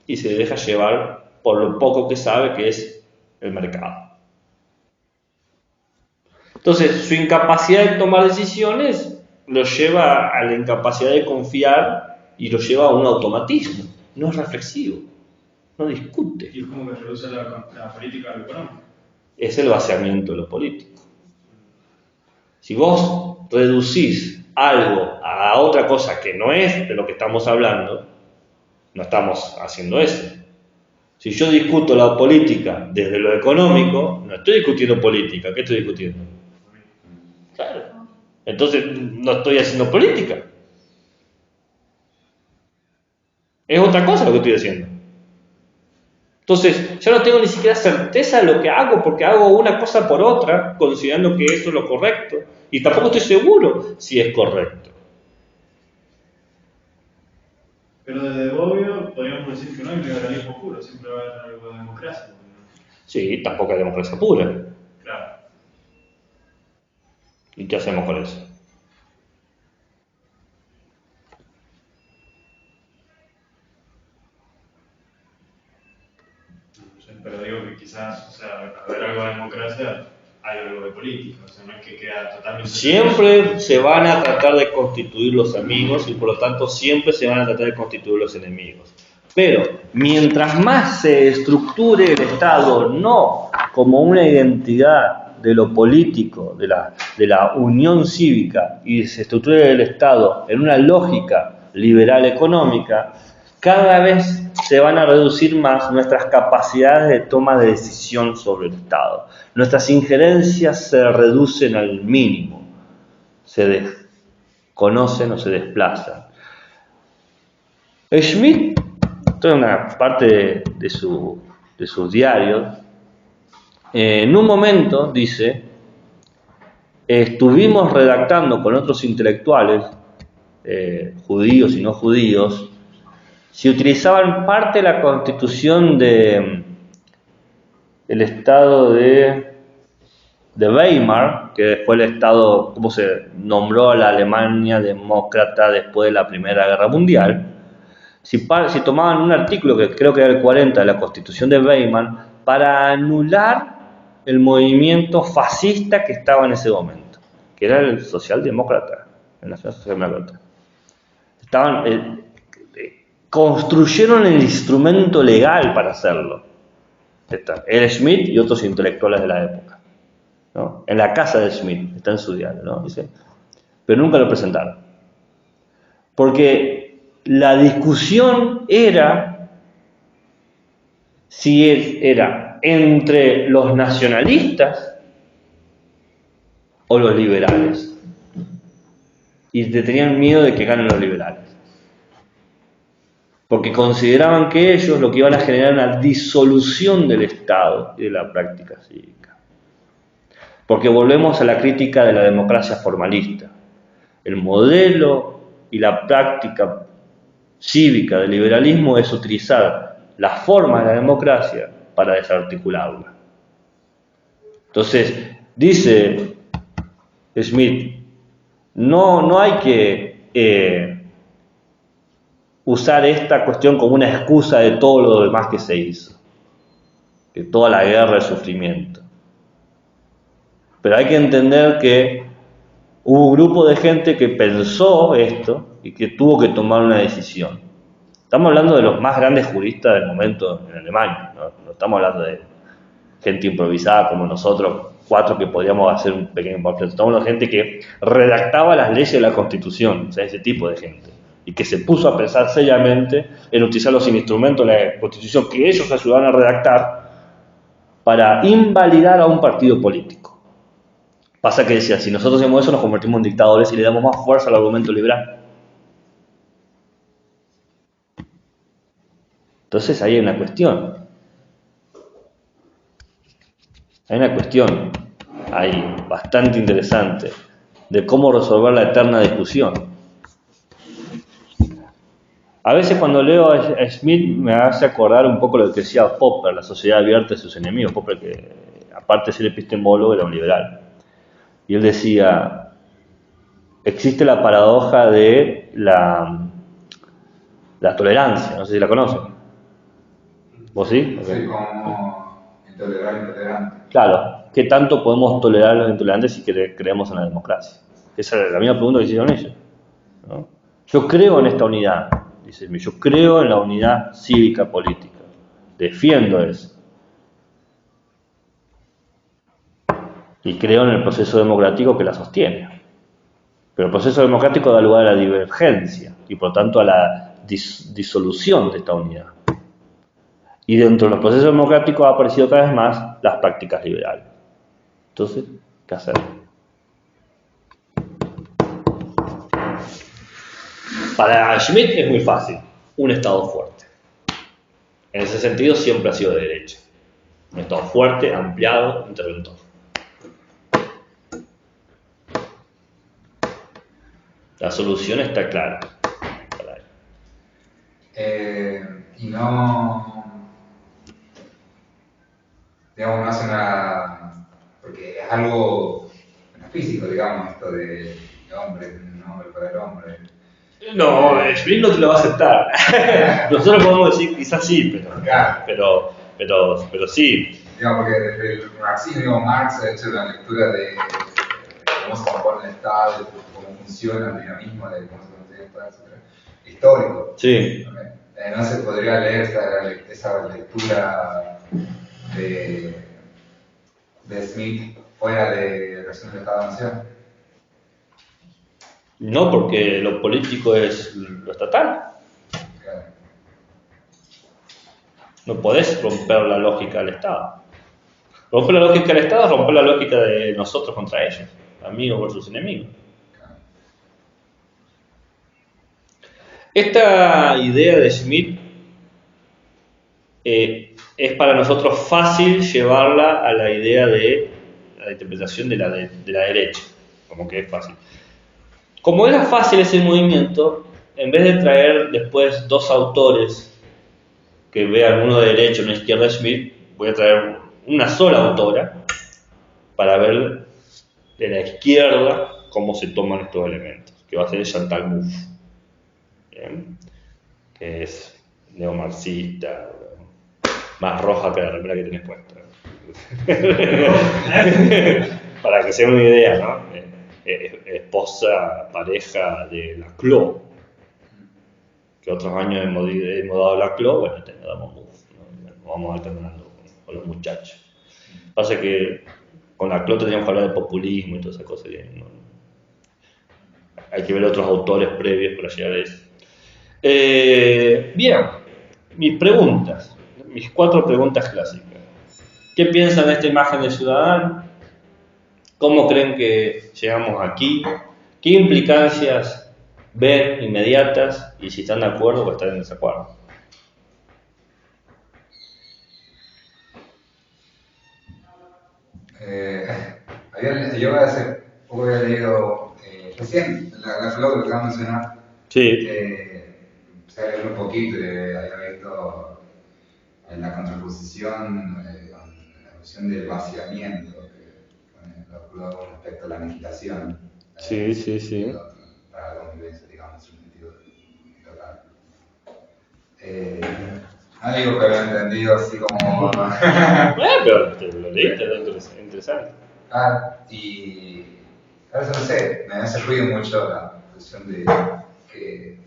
y se deja llevar por lo poco que sabe que es el mercado. Entonces, su incapacidad de tomar decisiones lo lleva a la incapacidad de confiar y lo lleva a un automatismo. No es reflexivo, no discute. Y es como que reduce la política a lo económico. Es el vaciamiento de lo político. Si vos reducís algo a otra cosa que no es de lo que estamos hablando, no estamos haciendo eso. Si yo discuto la política desde lo económico, no estoy discutiendo política, ¿qué estoy discutiendo? Claro. Entonces no estoy haciendo política. Es otra cosa lo que estoy haciendo. Entonces, ya no tengo ni siquiera certeza de lo que hago, porque hago una cosa por otra, considerando que eso es lo correcto, y tampoco estoy seguro si es correcto. Pero desde Bobbio podríamos decir que no hay liberalismo puro, siempre va a haber algo de democracia. ¿No? Sí, tampoco hay democracia pura. Claro. ¿Y qué hacemos con eso? Pero digo que quizás, o sea, haber algo de democracia, hay algo de política, o sea, no es que queda totalmente... Siempre se van a tratar de constituir los amigos y por lo tanto siempre se van a tratar de constituir los enemigos. Pero mientras más se estructure el Estado, no como una identidad de lo político, de la unión cívica, y se estructure el Estado en una lógica liberal económica, cada vez se van a reducir más nuestras capacidades de toma de decisión sobre el Estado. Nuestras injerencias se reducen al mínimo, se desconocen o se desplazan. Schmitt, esto es una parte de sus diarios, en un momento dice, estuvimos redactando con otros intelectuales, judíos y no judíos, si utilizaban parte de la constitución del estado de Weimar, que fue el estado, como se nombró a la Alemania demócrata después de la Primera Guerra Mundial, si tomaban un artículo que creo que era el 40 de la constitución de Weimar para anular el movimiento fascista que estaba en ese momento, que era el socialdemócrata, el nacional socialdemócrata. Construyeron el instrumento legal para hacerlo. El Schmitt y otros intelectuales de la época, ¿no? En la casa de Schmitt, está en su diario, ¿no? Dice, pero nunca lo presentaron. Porque la discusión era si era entre los nacionalistas o los liberales. Y tenían miedo de que ganen los liberales. Porque consideraban que ellos lo que iban a generar era una disolución del Estado y de la práctica cívica. Porque volvemos a la crítica de la democracia formalista. El modelo y la práctica cívica del liberalismo es utilizar las formas de la democracia para desarticularla. Entonces, dice Schmitt, no hay que usar esta cuestión como una excusa de todo lo demás que se hizo, que toda la guerra, el sufrimiento. Pero hay que entender que hubo un grupo de gente que pensó esto y que tuvo que tomar una decisión. Estamos hablando de los más grandes juristas del momento en Alemania, no estamos hablando de gente improvisada como nosotros, 4 que podríamos hacer un pequeño panfleto. Estamos hablando de gente que redactaba las leyes de la Constitución, o sea, ese tipo de gente. Y que se puso a pensar seriamente en utilizar los instrumentos de la Constitución que ellos ayudaron a redactar para invalidar a un partido político. Pasa que decía, si nosotros hacemos eso nos convertimos en dictadores y le damos más fuerza al argumento liberal. Entonces ahí hay una cuestión. Hay una cuestión ahí bastante interesante de cómo resolver la eterna discusión. A veces cuando leo a Schmitt me hace acordar un poco lo que decía Popper, la sociedad abierta de sus enemigos. Popper, que aparte de ser epistemólogo, era un liberal. Y él decía, existe la paradoja de la tolerancia, no sé si la conocen. ¿Vos sí? Sí, como Tolerar al intolerante. Claro, ¿qué tanto podemos tolerar a los intolerantes si creemos en la democracia? Esa es la misma pregunta que hicieron ellos, ¿no? Yo creo en esta unidad, dice Smith, yo creo en la unidad cívica política, defiendo eso. Y creo en el proceso democrático que la sostiene. Pero el proceso democrático da lugar a la divergencia y por tanto a la disolución de esta unidad. Y dentro de los procesos democráticos ha aparecido cada vez más las prácticas liberales. Entonces, ¿qué hacer? Para Schmitt es muy fácil, un Estado fuerte. En ese sentido siempre ha sido de derecha. Un Estado fuerte, ampliado, interventor. La solución está clara. Y no, digamos, no hace una, porque es algo físico, digamos, esto de hombre, un hombre para el hombre. No, Schmitt no te lo va a aceptar. Nosotros podemos decir quizás sí, pero sí. Digamos, porque desde el marxismo, Marx ha hecho una lectura de cómo se compone el Estado, de cómo funciona el dinamismo, de cómo se construye el Estado, etc. Histórico. Sí. No se podría leer esa lectura de Smith fuera de Relación del Estado-Nación. No, porque lo político es lo estatal. Claro. No podés romper la lógica del Estado. Romper la lógica del Estado es romper la lógica de nosotros contra ellos. Amigos versus enemigos. Esta idea de Schmitt es para nosotros fácil llevarla a la idea de la interpretación de la derecha. Como que es fácil. Como era fácil ese movimiento, en vez de traer después dos autores que vean uno de derecha y uno de izquierda de Schmitt, voy a traer una sola autora para ver de la izquierda cómo se toman estos elementos, que va a ser Chantal Mouffe, ¿bien? Que es neomarxista, más roja que la remera que tenés puesta. Para que se den una idea, ¿no? Esposa, pareja de Laclau, que otros años hemos dado Laclau, bueno, damos Mouffe, ¿no? Vamos alternando con los muchachos. Pasa que con Laclau tendríamos que hablar de populismo y toda esa cosa, ¿no? Hay que ver otros autores previos para llegar a eso. Bien, mis 4 preguntas clásicas. ¿Qué piensan de esta imagen de ciudadano? ¿Cómo creen que llegamos aquí? ¿Qué implicancias ven inmediatas? Y si están de acuerdo o están en desacuerdo. Yo hace poco había leído recién la Flow que acabo de mencionar. Sí. Se había leído un poquito y había visto en la contraposición la noción del vaciamiento que respecto a la aniquilación. Sí. Para la convivencia, digamos, en un sentido total. No digo que lo he entendido así como. Pero te lo leíste, es interesante. Y a veces no sé, me hace ruido mucho la cuestión de que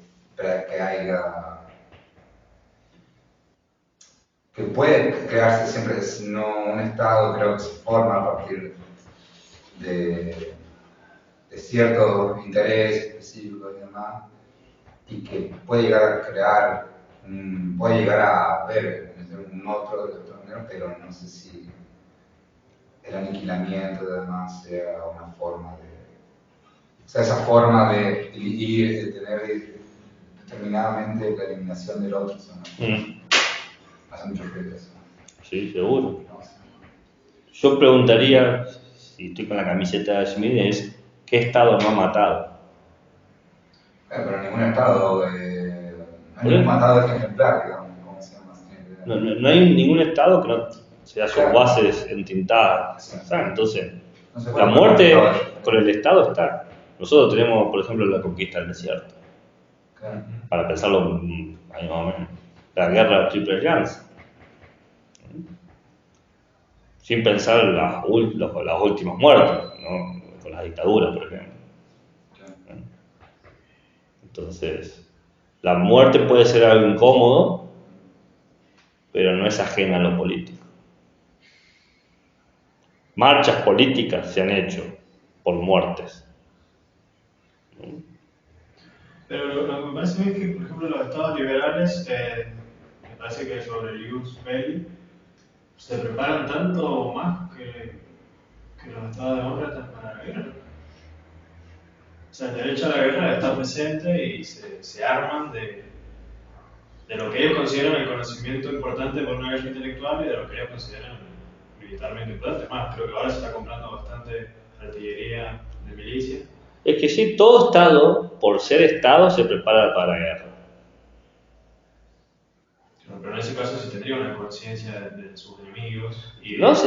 puede crearse siempre no un Estado, creo que se forma a partir de ciertos intereses específicos y demás, y que puede llegar a crear, puede llegar a ver un otro de otra manera, pero no sé si el aniquilamiento y demás sea una forma de. O sea, esa forma de tener determinadamente la eliminación del otro, ¿no? Hace mucho ruido eso. Sí, seguro. No sé. Yo preguntaría, si estoy con la camiseta de Schmitt, es ¿qué Estado no ha matado? Pero ningún Estado, no hay ningún matado ejemplar, digamos, ¿cómo se llama? No hay ningún Estado que no sea sus bases entintadas. Entonces, la muerte con el Estado está. Nosotros tenemos, por ejemplo, la conquista del desierto. Claro. Para pensarlo ahí más o menos. La guerra de Triple Alianza. sin pensar las últimas muertes, ¿no? Con la dictadura, por ejemplo. Entonces, la muerte puede ser algo incómodo, pero no es ajena a lo político. Marchas políticas se han hecho por muertes. Pero lo que me parece a mí es que, por ejemplo, los estados liberales, me parece que sobre el Ius Belli, se preparan tanto más que los estados demócratas para la guerra. O sea, el derecho a la guerra está presente y se arman de lo que ellos consideran el conocimiento importante para una guerra intelectual y de lo que ellos consideran militarmente importante. Más, creo que ahora se está comprando bastante artillería de milicia. Es que sí, todo Estado, por ser Estado, se prepara para la guerra. Pero en ese caso se tendría una conciencia de sus enemigos. Y No es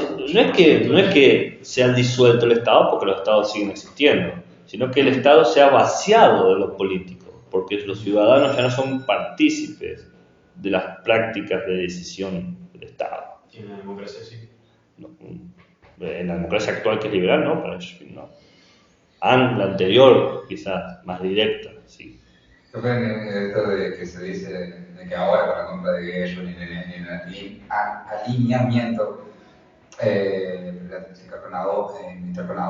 que se ha disuelto el Estado porque los Estados siguen existiendo, sino que el Estado se ha vaciado de lo político, porque los ciudadanos ya no son partícipes de las prácticas de decisión del Estado. Y en la democracia sí. No, en la democracia actual, que es liberal, no, para ellos no. La anterior, quizás, más directa, sí. Yo creo que esto de que se dice de que ahora con la compra de Guello ni el alineamiento con la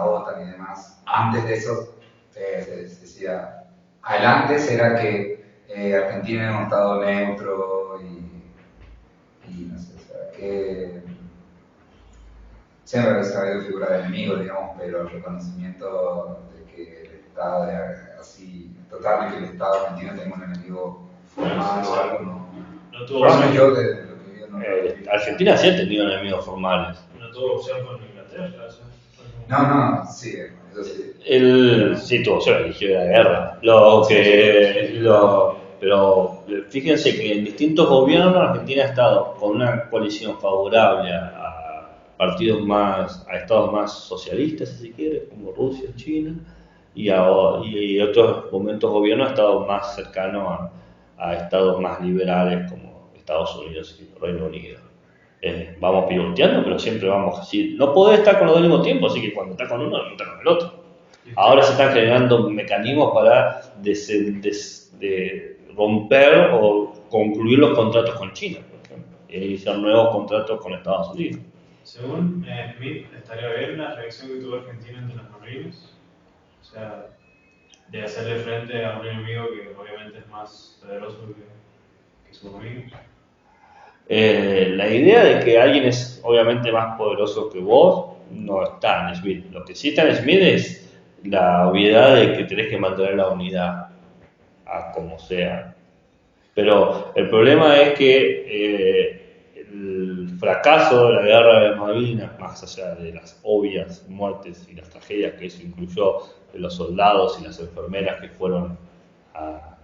OTAN y demás, antes de eso se decía, antes era que Argentina era un estado neutro y no sé, o sea, que siempre se ha habido figura de enemigo, digamos, pero el reconocimiento de que el Estado, así, totalmente que el Estado argentino tenga un enemigo formal o algo, no tuvo por lo opción. menos yo de lo que vi, no. Argentina sí ha tenido enemigos formales. No tuvo opción con Inglaterra. No, sí, eso sí. Sí tuvo opción, eligió la guerra. Pero fíjense que en distintos gobiernos Argentina ha estado con una coalición favorable a estados más socialistas, si se quiere, como Rusia, China, y otros momentos gobiernos ha estado más cercano a estados más liberales como Estados Unidos y Reino Unido. Vamos pivoteando, pero siempre vamos así. No podés estar con los dos al mismo tiempo, así que cuando estás con uno, no estás con el otro. Ahora se están generando mecanismos para de romper o concluir los contratos con China, por ejemplo, e iniciar nuevos contratos con Estados Unidos. Según Smith, estaría bien la reacción que tuvo Argentina ante las Malvinas. O sea, de hacerle frente a un enemigo que obviamente es más poderoso que sus amigos. La idea de que alguien es obviamente más poderoso que vos no está en Smith. Lo que sí está en Smith es la obviedad de que tenés que mantener la unidad a como sea. Pero el problema es que el fracaso de la guerra de Malvinas, más allá de las obvias muertes y las tragedias que eso incluyó de los soldados y las enfermeras que fueron a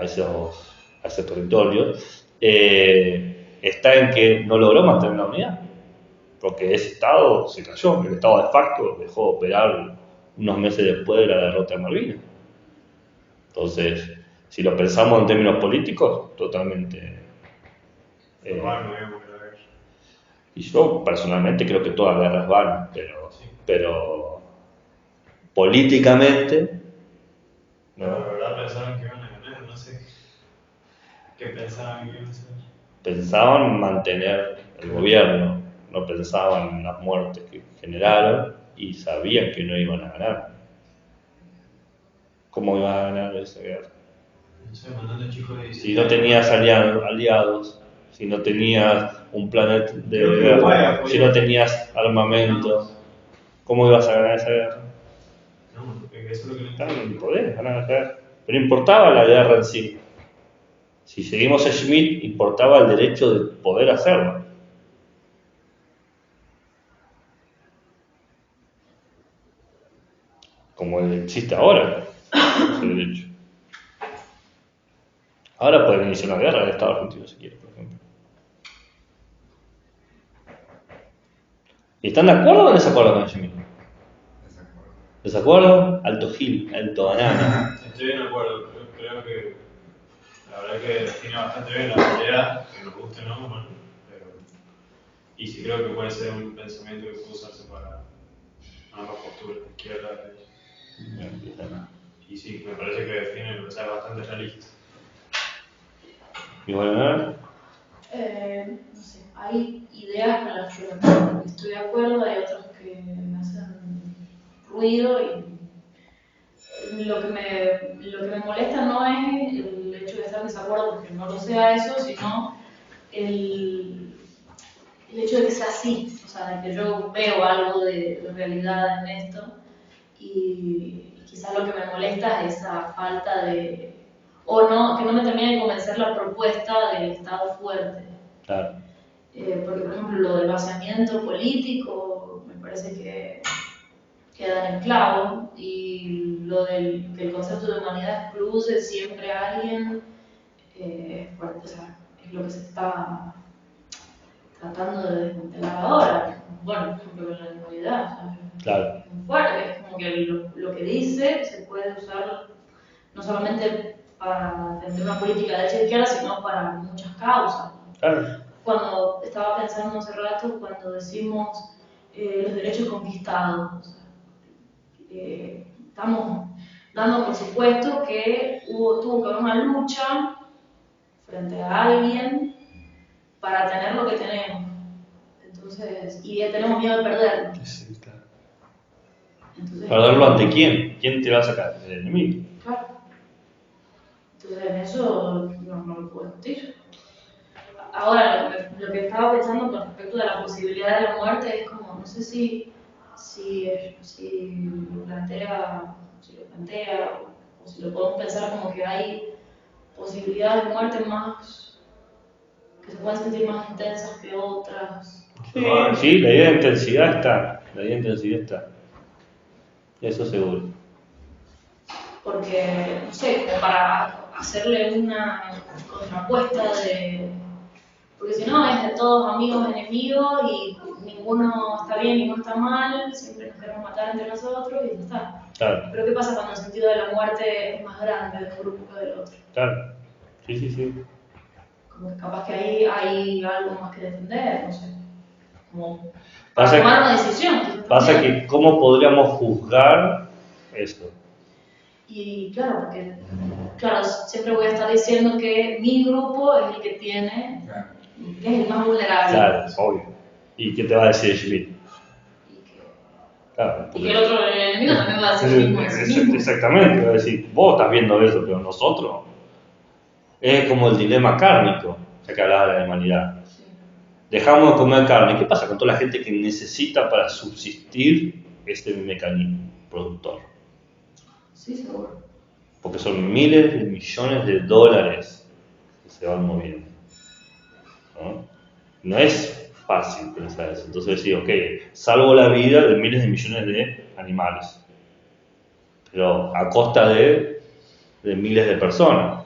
ese territorio, está en que no logró mantener la unidad, porque ese Estado se cayó, el Estado de facto dejó de operar unos meses después de la derrota de Malvinas. Entonces, si lo pensamos en términos políticos, totalmente... y yo personalmente creo que todas las guerras van, pero políticamente... ¿no? La verdad pensaban que iban a ganar, no sé. ¿Qué pensaban que iban a hacer? Pensaban mantener el gobierno, no pensaban en las muertes que generaron y sabían que no iban a ganar. ¿Cómo iban a ganar esa guerra? No sé, mandando chicos de... Si no tenías aliados, si no tenías un plan de guerra, si no tenías armamento, ¿cómo ibas a ganar esa guerra? No, porque eso es lo que No podés ganar esa guerra. Pero importaba la guerra en sí. Si seguimos a Schmitt, importaba el derecho de poder hacerlo. Como existe ahora, ese derecho. Ahora pueden iniciar una guerra del Estado argentino si quiere, por ejemplo. ¿Y están de acuerdo o en desacuerdo con Schmitt? ¿Desacuerdo? Alto Gil, alto banana. Estoy bien de acuerdo, creo que la verdad que define bastante bien la realidad, que nos guste o no, bueno, y si creo que puede ser un pensamiento que puede usarse para ambas posturas, izquierda y derecha. Y sí, me parece que define, o sea, bastante realista. ¿Y bueno, No sé, hay ideas con las que estoy de acuerdo, hay otras que me hacen ruido y lo que me molesta no es el hecho de estar en desacuerdo porque no lo sea eso, sino el hecho de que sea así, o sea, de que yo veo algo de realidad en esto y quizás lo que me molesta es esa falta de, o no, que no me termine de convencer la propuesta del Estado fuerte. claro, Porque, por ejemplo, lo del vaciamiento político me parece que queda en el clavo y lo del que el concepto de humanidad excluye siempre a alguien, fuerte, o sea, es lo que se está tratando de desmantelar ahora. Bueno, por ejemplo, con la inmunidad, o sea, claro, es muy fuerte, es como que lo que dice se puede usar no solamente para defender una política de derecha e izquierda, sino para muchas causas. claro. Cuando estaba pensando hace rato, cuando decimos los derechos conquistados, o sea, estamos dando por supuesto que tuvo que haber una lucha frente a alguien para tener lo que tenemos. Entonces, y tenemos miedo de perderlo. Sí, claro. Entonces, ¿Perderlo ante quién? ¿Quién te va a sacar? El enemigo. claro. Entonces, en eso no lo puedo discutir. Ahora, lo que estaba pensando con respecto de la posibilidad de la muerte es como, no sé si lo plantea o si lo podemos pensar como que hay posibilidades de muerte más, que se pueden sentir más intensas que otras. Sí, la idea de intensidad está. La idea de intensidad está. Eso seguro. Porque, no sé, como para hacerle una contrapuesta de. Porque si no, es de todos amigos, enemigos y ninguno está bien, ninguno está mal, siempre nos queremos matar entre nosotros y ya está. Claro, Pero ¿qué pasa cuando el sentido de la muerte es más grande de un grupo que del otro? claro. Sí, sí, sí. Como que capaz que ahí hay algo más que defender, no sé. Como para Pasa tomar que- una decisión. quizás Pasa también. que, ¿cómo podríamos juzgar eso? Y claro, porque claro, siempre voy a estar diciendo que mi grupo es el que tiene, Claro. que es el más vulnerable. Claro, obvio. ¿Y qué te va a decir Schmidt? Y que, Claro, y que el otro el enemigo también va a decir lo mismo de sí Exact- mismo. Exactamente, va a decir, vos estás viendo eso, pero nosotros. Es como el dilema kármico, ya que hablaba de la humanidad. Sí. Dejamos de comer carne, ¿qué pasa con toda la gente que necesita para subsistir este mecanismo productor? Sí, seguro. Porque son miles de millones de dólares que se van moviendo. ¿No? No es fácil pensar eso. Entonces decir, ok, salvo la vida de miles de millones de animales, pero a costa de miles de personas.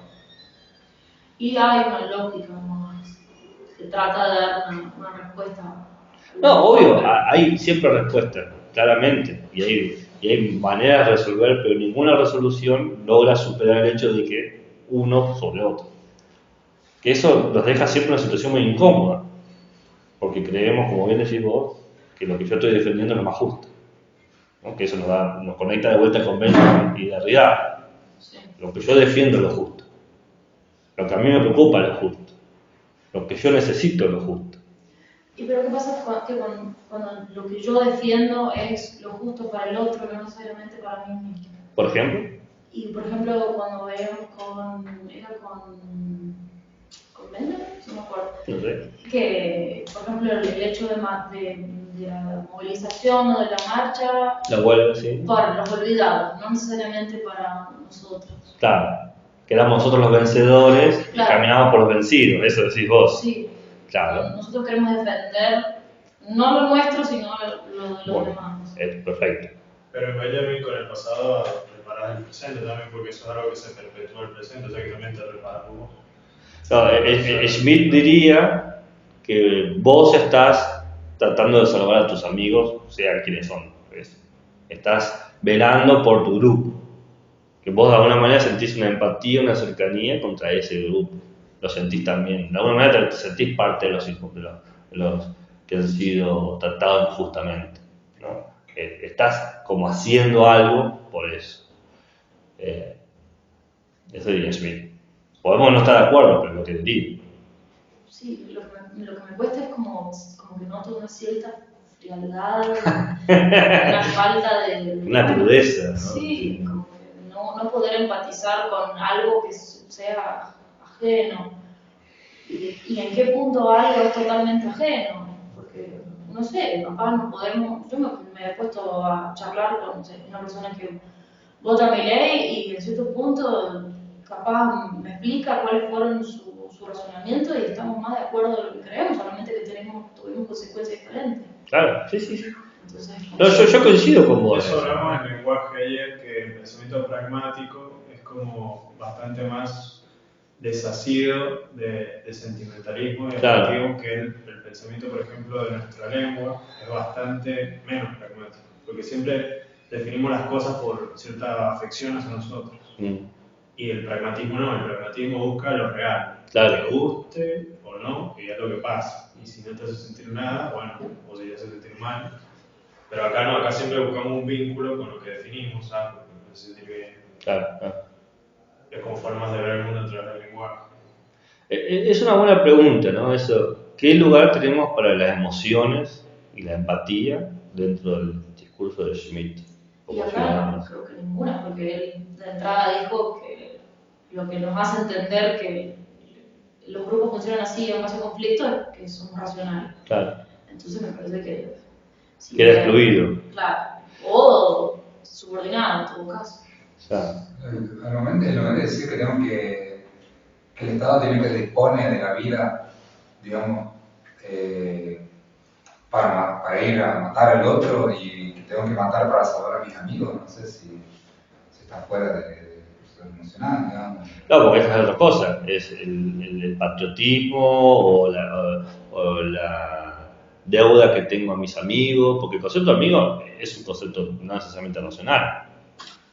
Y hay una lógica más que trata de dar una respuesta. No, obvio, hay siempre respuestas, claramente, y hay maneras de resolver, pero ninguna resolución logra superar el hecho de que uno sobre otro. Que eso nos deja siempre en una situación muy incómoda, porque creemos, como bien decís vos, que lo que yo estoy defendiendo es lo más justo, ¿no? Que eso nos conecta de vuelta con Benjamin y Derrida. Sí. Lo que yo defiendo es lo justo, lo que a mí me preocupa es lo justo, lo que yo necesito es lo justo. ¿Y pero qué pasa cuando lo que yo defiendo es lo justo para el otro, no necesariamente para mí mismo? Por ejemplo, Y por ejemplo, cuando veíamos con Bender, no me acuerdo, no sé, que por ejemplo el hecho de la movilización o de la marcha la huelga, sí. para los olvidados, no necesariamente para nosotros. Claro, que éramos nosotros los vencedores y Claro. caminamos por los vencidos, eso decís vos. Sí, Claro, nosotros queremos defender no lo nuestro, sino lo de los bueno, demás. es perfecto. Pero en vez de ir con el pasado, reparar el presente también, porque eso es algo que se perpetúa el presente, o sea que también te reparas vos. No, Schmidt diría que vos estás tratando de salvar a tus amigos, sean quienes son. ¿Ves? Estás velando por tu grupo. Que vos de alguna manera sentís una empatía, una cercanía contra ese grupo. Lo sentís también. De alguna manera te sentís parte de los que han sido tratados injustamente, ¿no? Estás como haciendo algo por eso. Eso diría Schmitt. Podemos no estar de acuerdo, pero es lo que diría. Sí, lo que me cuesta es como que noto una cierta frialdad, una falta de... Una crudeza, ¿no? Sí, como que no poder empatizar con algo que sea ajeno. Y en qué punto algo es totalmente ajeno. Porque, no sé, capaz no podemos... Yo me he puesto a charlar con, no sé, una persona que vota a mi ley y en cierto punto capaz me explica cuáles fueron su razonamiento y estamos más de acuerdo de lo que creemos, solamente que tuvimos consecuencias diferentes. Claro, sí. Entonces, No, yo coincido con vos. Eso hablamos en lenguaje ayer, que el pensamiento pragmático es como bastante más desasido de sentimentalismo y afectivo que el pensamiento, por ejemplo, de nuestra lengua, es bastante menos pragmático, porque siempre definimos las cosas por cierta afección hacia nosotros. Y el pragmatismo no, el pragmatismo busca lo real, claro. Que te guste o no, que ya es lo que pasa. Y si no te hace sentir nada, bueno, o si te hace sentir mal. Pero acá no, acá siempre buscamos un vínculo con lo que definimos, ¿sabes? Porque me hace sentir bien. Claro. Es como formas de ver el mundo a través del lenguaje. Es una buena pregunta, ¿no? Eso, ¿qué lugar tenemos para las emociones y la empatía dentro del discurso de Schmitt? Y acá creo que ninguna, porque él de entrada dijo que lo que nos hace entender que los grupos funcionan así en base a conflicto es que somos racionales. Claro. Entonces me parece que... Sí, queda excluido. Claro. O subordinado en todo caso. Claro. El momento de decir que el Estado tiene que dispone de la vida, digamos, para ir a matar al otro y que tengo que matar para salvar a mis amigos, no sé si está fuera de emocional, digamos. Claro, porque esa es otra cosa, es el patriotismo o la deuda que tengo a mis amigos, porque el concepto de amigo es un concepto no necesariamente racional.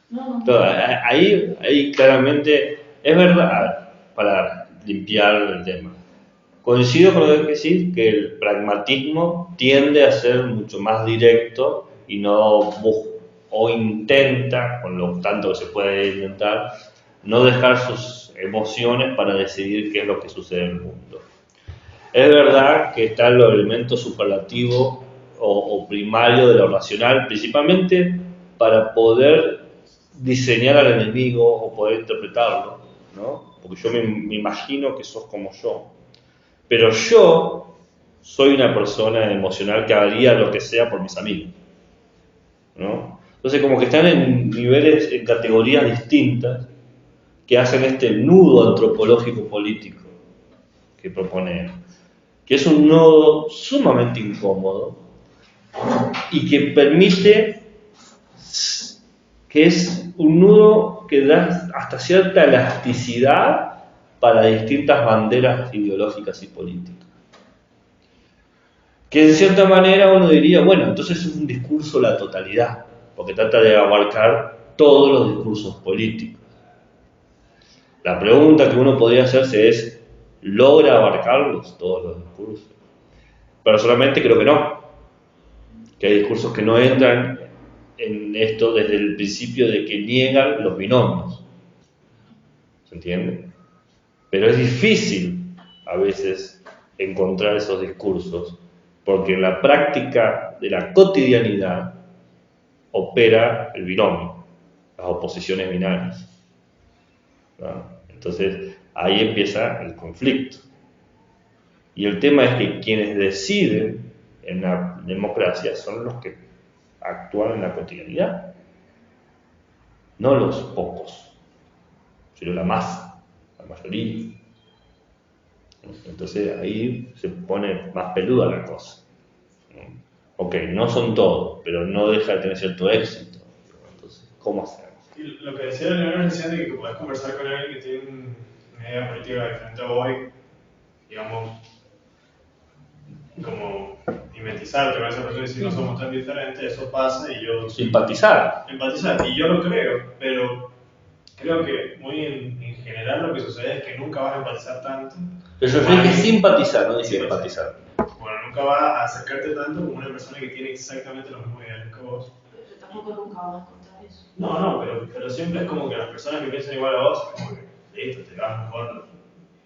No. Entonces, ahí claramente es verdad, para limpiar el tema. Coincido con lo que decís, que el pragmatismo tiende a ser mucho más directo y no o intenta, con lo tanto que se puede intentar, no dejar sus emociones para decidir qué es lo que sucede en el mundo. Es verdad que están los elementos superlativos o primarios de lo racional, principalmente para poder diseñar al enemigo o poder interpretarlo, ¿no? Porque yo me imagino que sos como yo, pero yo soy una persona emocional que haría lo que sea por mis amigos, ¿no? Entonces como que están en niveles, en categorías distintas que hacen este nudo antropológico político que propone él, que es un nodo sumamente incómodo y que permite, que es un nudo que da hasta cierta elasticidad para distintas banderas ideológicas y políticas. Que en cierta manera uno diría, bueno, entonces es un discurso la totalidad, porque trata de abarcar todos los discursos políticos. La pregunta que uno podría hacerse es, ¿logra abarcarlos todos los discursos? Personalmente creo que no, que hay discursos que no entran en esto desde el principio de que niegan los binomios. ¿Se entiende? Pero es difícil a veces encontrar esos discursos, porque en la práctica de la cotidianidad opera el binomio, las oposiciones binarias, ¿no? Entonces ahí empieza el conflicto. Y el tema es que quienes deciden en la democracia son los que actúan en la cotidianidad, no los pocos, sino la masa, la mayoría. Entonces ahí se pone más peluda la cosa. Ok, no son todos, pero no deja de tener cierto éxito. Entonces, ¿cómo hacemos? Y lo que decía Leonardo decía de que podés conversar con alguien que tiene una idea política diferente a vos, digamos, como mimetizarte con esa persona y decir no somos tan diferentes, eso pasa y yo... Simpatizar. Empatizar, y yo lo creo, pero creo que muy en general lo que sucede es que nunca vas a empatizar tanto. Pero yo dije simpatizar, no dije empatizar. Bueno, nunca va a acercarte tanto como una persona que tiene exactamente los mismos ideales que vos. Pero tampoco nunca vas a encontrar eso. No, pero siempre es como que las personas que piensan igual a vos, como que listo, te vas mejor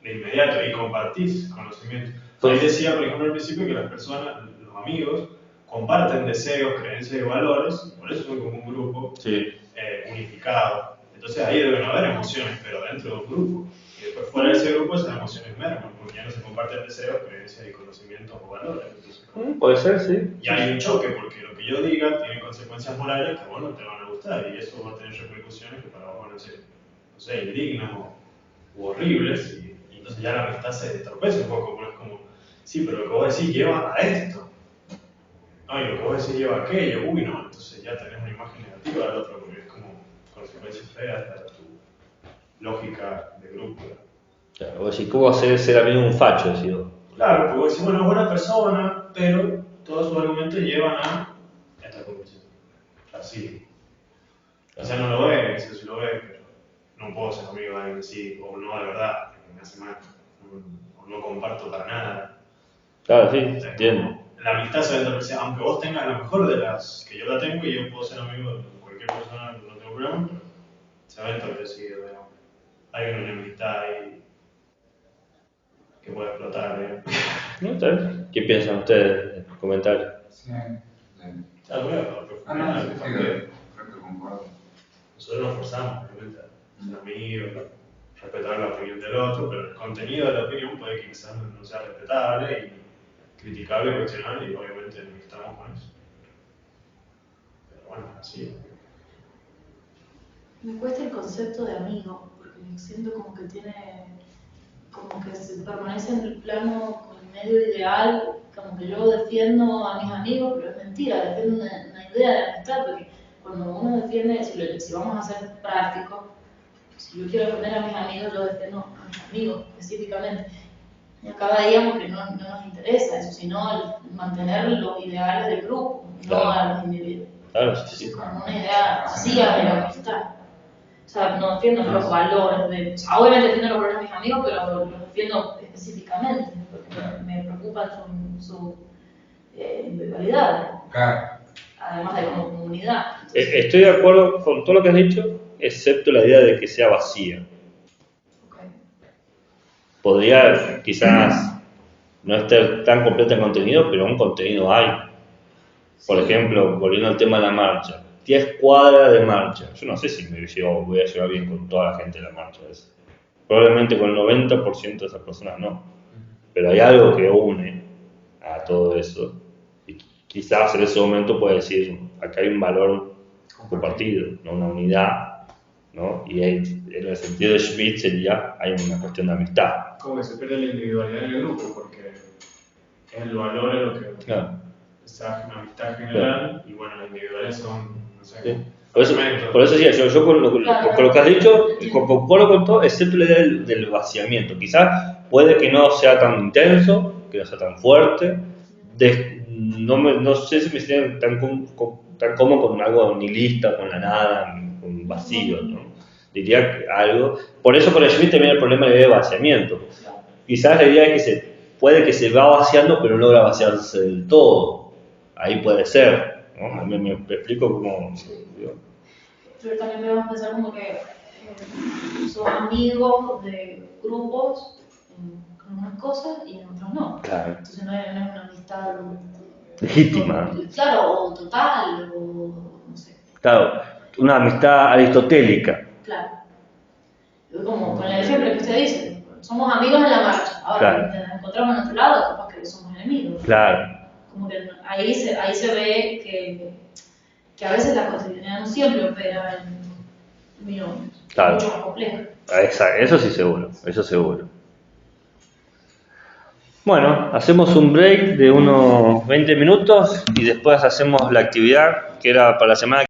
de inmediato y compartís conocimientos. Ahí decía, por ejemplo, al principio que las personas, los amigos, comparten deseos, creencias y valores, por eso son como un grupo unificado. Entonces ahí deben haber emociones, pero dentro de un grupo. Y después fuera de ese grupo esas emociones merman, porque ya no se comparten deseos, creencias y conocimientos o valores. Entonces, Puede ser, sí. y hay un choque, porque lo que yo diga tiene consecuencias morales que a vos no te van a gustar, y eso va a tener repercusiones que para vos van a ser, no sé, indignas u horribles, y entonces ya la amistad se estropeza un poco, porque es como, sí, pero lo que vos decís lleva a esto. No, y lo que vos decís lleva a aquello, uy, no, entonces ya tenés una imagen negativa del otro, porque es como consecuencias feas para tu lógica de grupo. Claro, vos decís, ¿cómo hacer ser amigo de un facho? Decís vos. Claro, porque vos decís, bueno, es buena persona, pero todos sus argumentos llevan a esta conclusión. Así. O sea, no lo ve, quizás sí lo ve, pero no puedo ser amigo de alguien así, o no de verdad, que me hace mal, o no comparto para nada. Claro, sí, entiendo. La amistad se va a entorpecer, aunque vos tengas la mejor de las que yo la tengo y yo puedo ser amigo de cualquier persona, no tengo problema, pero se va a entorpecer, digamos. Hay una amistad ahí que puede explotar, digamos. ¿No? ¿Está bien? ¿Qué piensan ustedes? Comentarios. Sí. Claro, bueno, No, sí, perfecto, concuerdo. Nosotros nos forzamos, obviamente, a ser amigos, respetar la opinión del otro, pero el contenido de la opinión puede que quizás no sea respetable y criticable, cuestionable, y obviamente no estamos con eso. Pero bueno, así. Me cuesta el concepto de amigo, porque siento como que se permanece en el plano con el medio ideal, como que yo defiendo a mis amigos, pero es mentira, defiendo una idea de amistad, porque cuando uno defiende, si vamos a ser prácticos, si yo quiero defender a mis amigos, yo defiendo a mis amigos específicamente. Y acá veíamos que no nos interesa eso, sino el mantener los ideales del grupo, Claro. no a los individuos. Claro, Es sí. como una idea vacía de la amistad. O sea, no defiendo los valores o sea, obviamente defiendo los valores de mis amigos, pero los defiendo específicamente, porque me preocupan su individualidad, Claro. además de como comunidad. Estoy de acuerdo con todo lo que has dicho, excepto la idea de que sea vacía. Okay. Podría quizás no estar tan completa en contenido, pero un contenido hay. Por ejemplo, volviendo al tema de la marcha, 10 cuadras de marcha. Yo no sé si voy a llevar bien con toda la gente de la marcha. Probablemente con el 90% de esas personas no. Pero hay algo que une a todo eso. Y quizás en ese momento puede decir, acá hay un valor compartido, ¿no? Una unidad, ¿no? Y en el sentido de Schmitt sería, hay una cuestión de amistad. Como que se pierde la individualidad en el grupo, porque el valor es lo que Claro. esa amistad general, y bueno, las individuales son, no sé, Sí. Por eso decía, yo con lo que has dicho, concuerdo con todo, excepto la idea del vaciamiento. Quizás puede que no sea tan intenso, que no sea tan fuerte. No sé si me siento tan cómodo con algo nihilista, con la nada, con vacío, ¿no? Diría que algo. Por eso con el Schmitt también el problema de la idea de vaciamiento. Quizás la idea es que puede que se va vaciando, pero no logra vaciarse del todo. Ahí puede ser, ¿no? Me explico cómo. Digo. Pero también debemos pensar como que son amigos de grupos en unas cosas y en otras no. Claro. Entonces no es una amistad Legítima. Claro, o total, o no sé. Claro, una amistad aristotélica. Claro. Como con el ejemplo que usted dice, somos amigos en la marcha. Ahora, Claro. nos encontramos en otro lado, capaz que somos enemigos. Claro. Como que ahí se ve que a veces la cotidianidad no siempre opera en binomios. Claro. Es mucho más complejo. Exacto, eso sí seguro, eso seguro. Bueno, hacemos un break de unos 20 minutos y después hacemos la actividad que era para la semana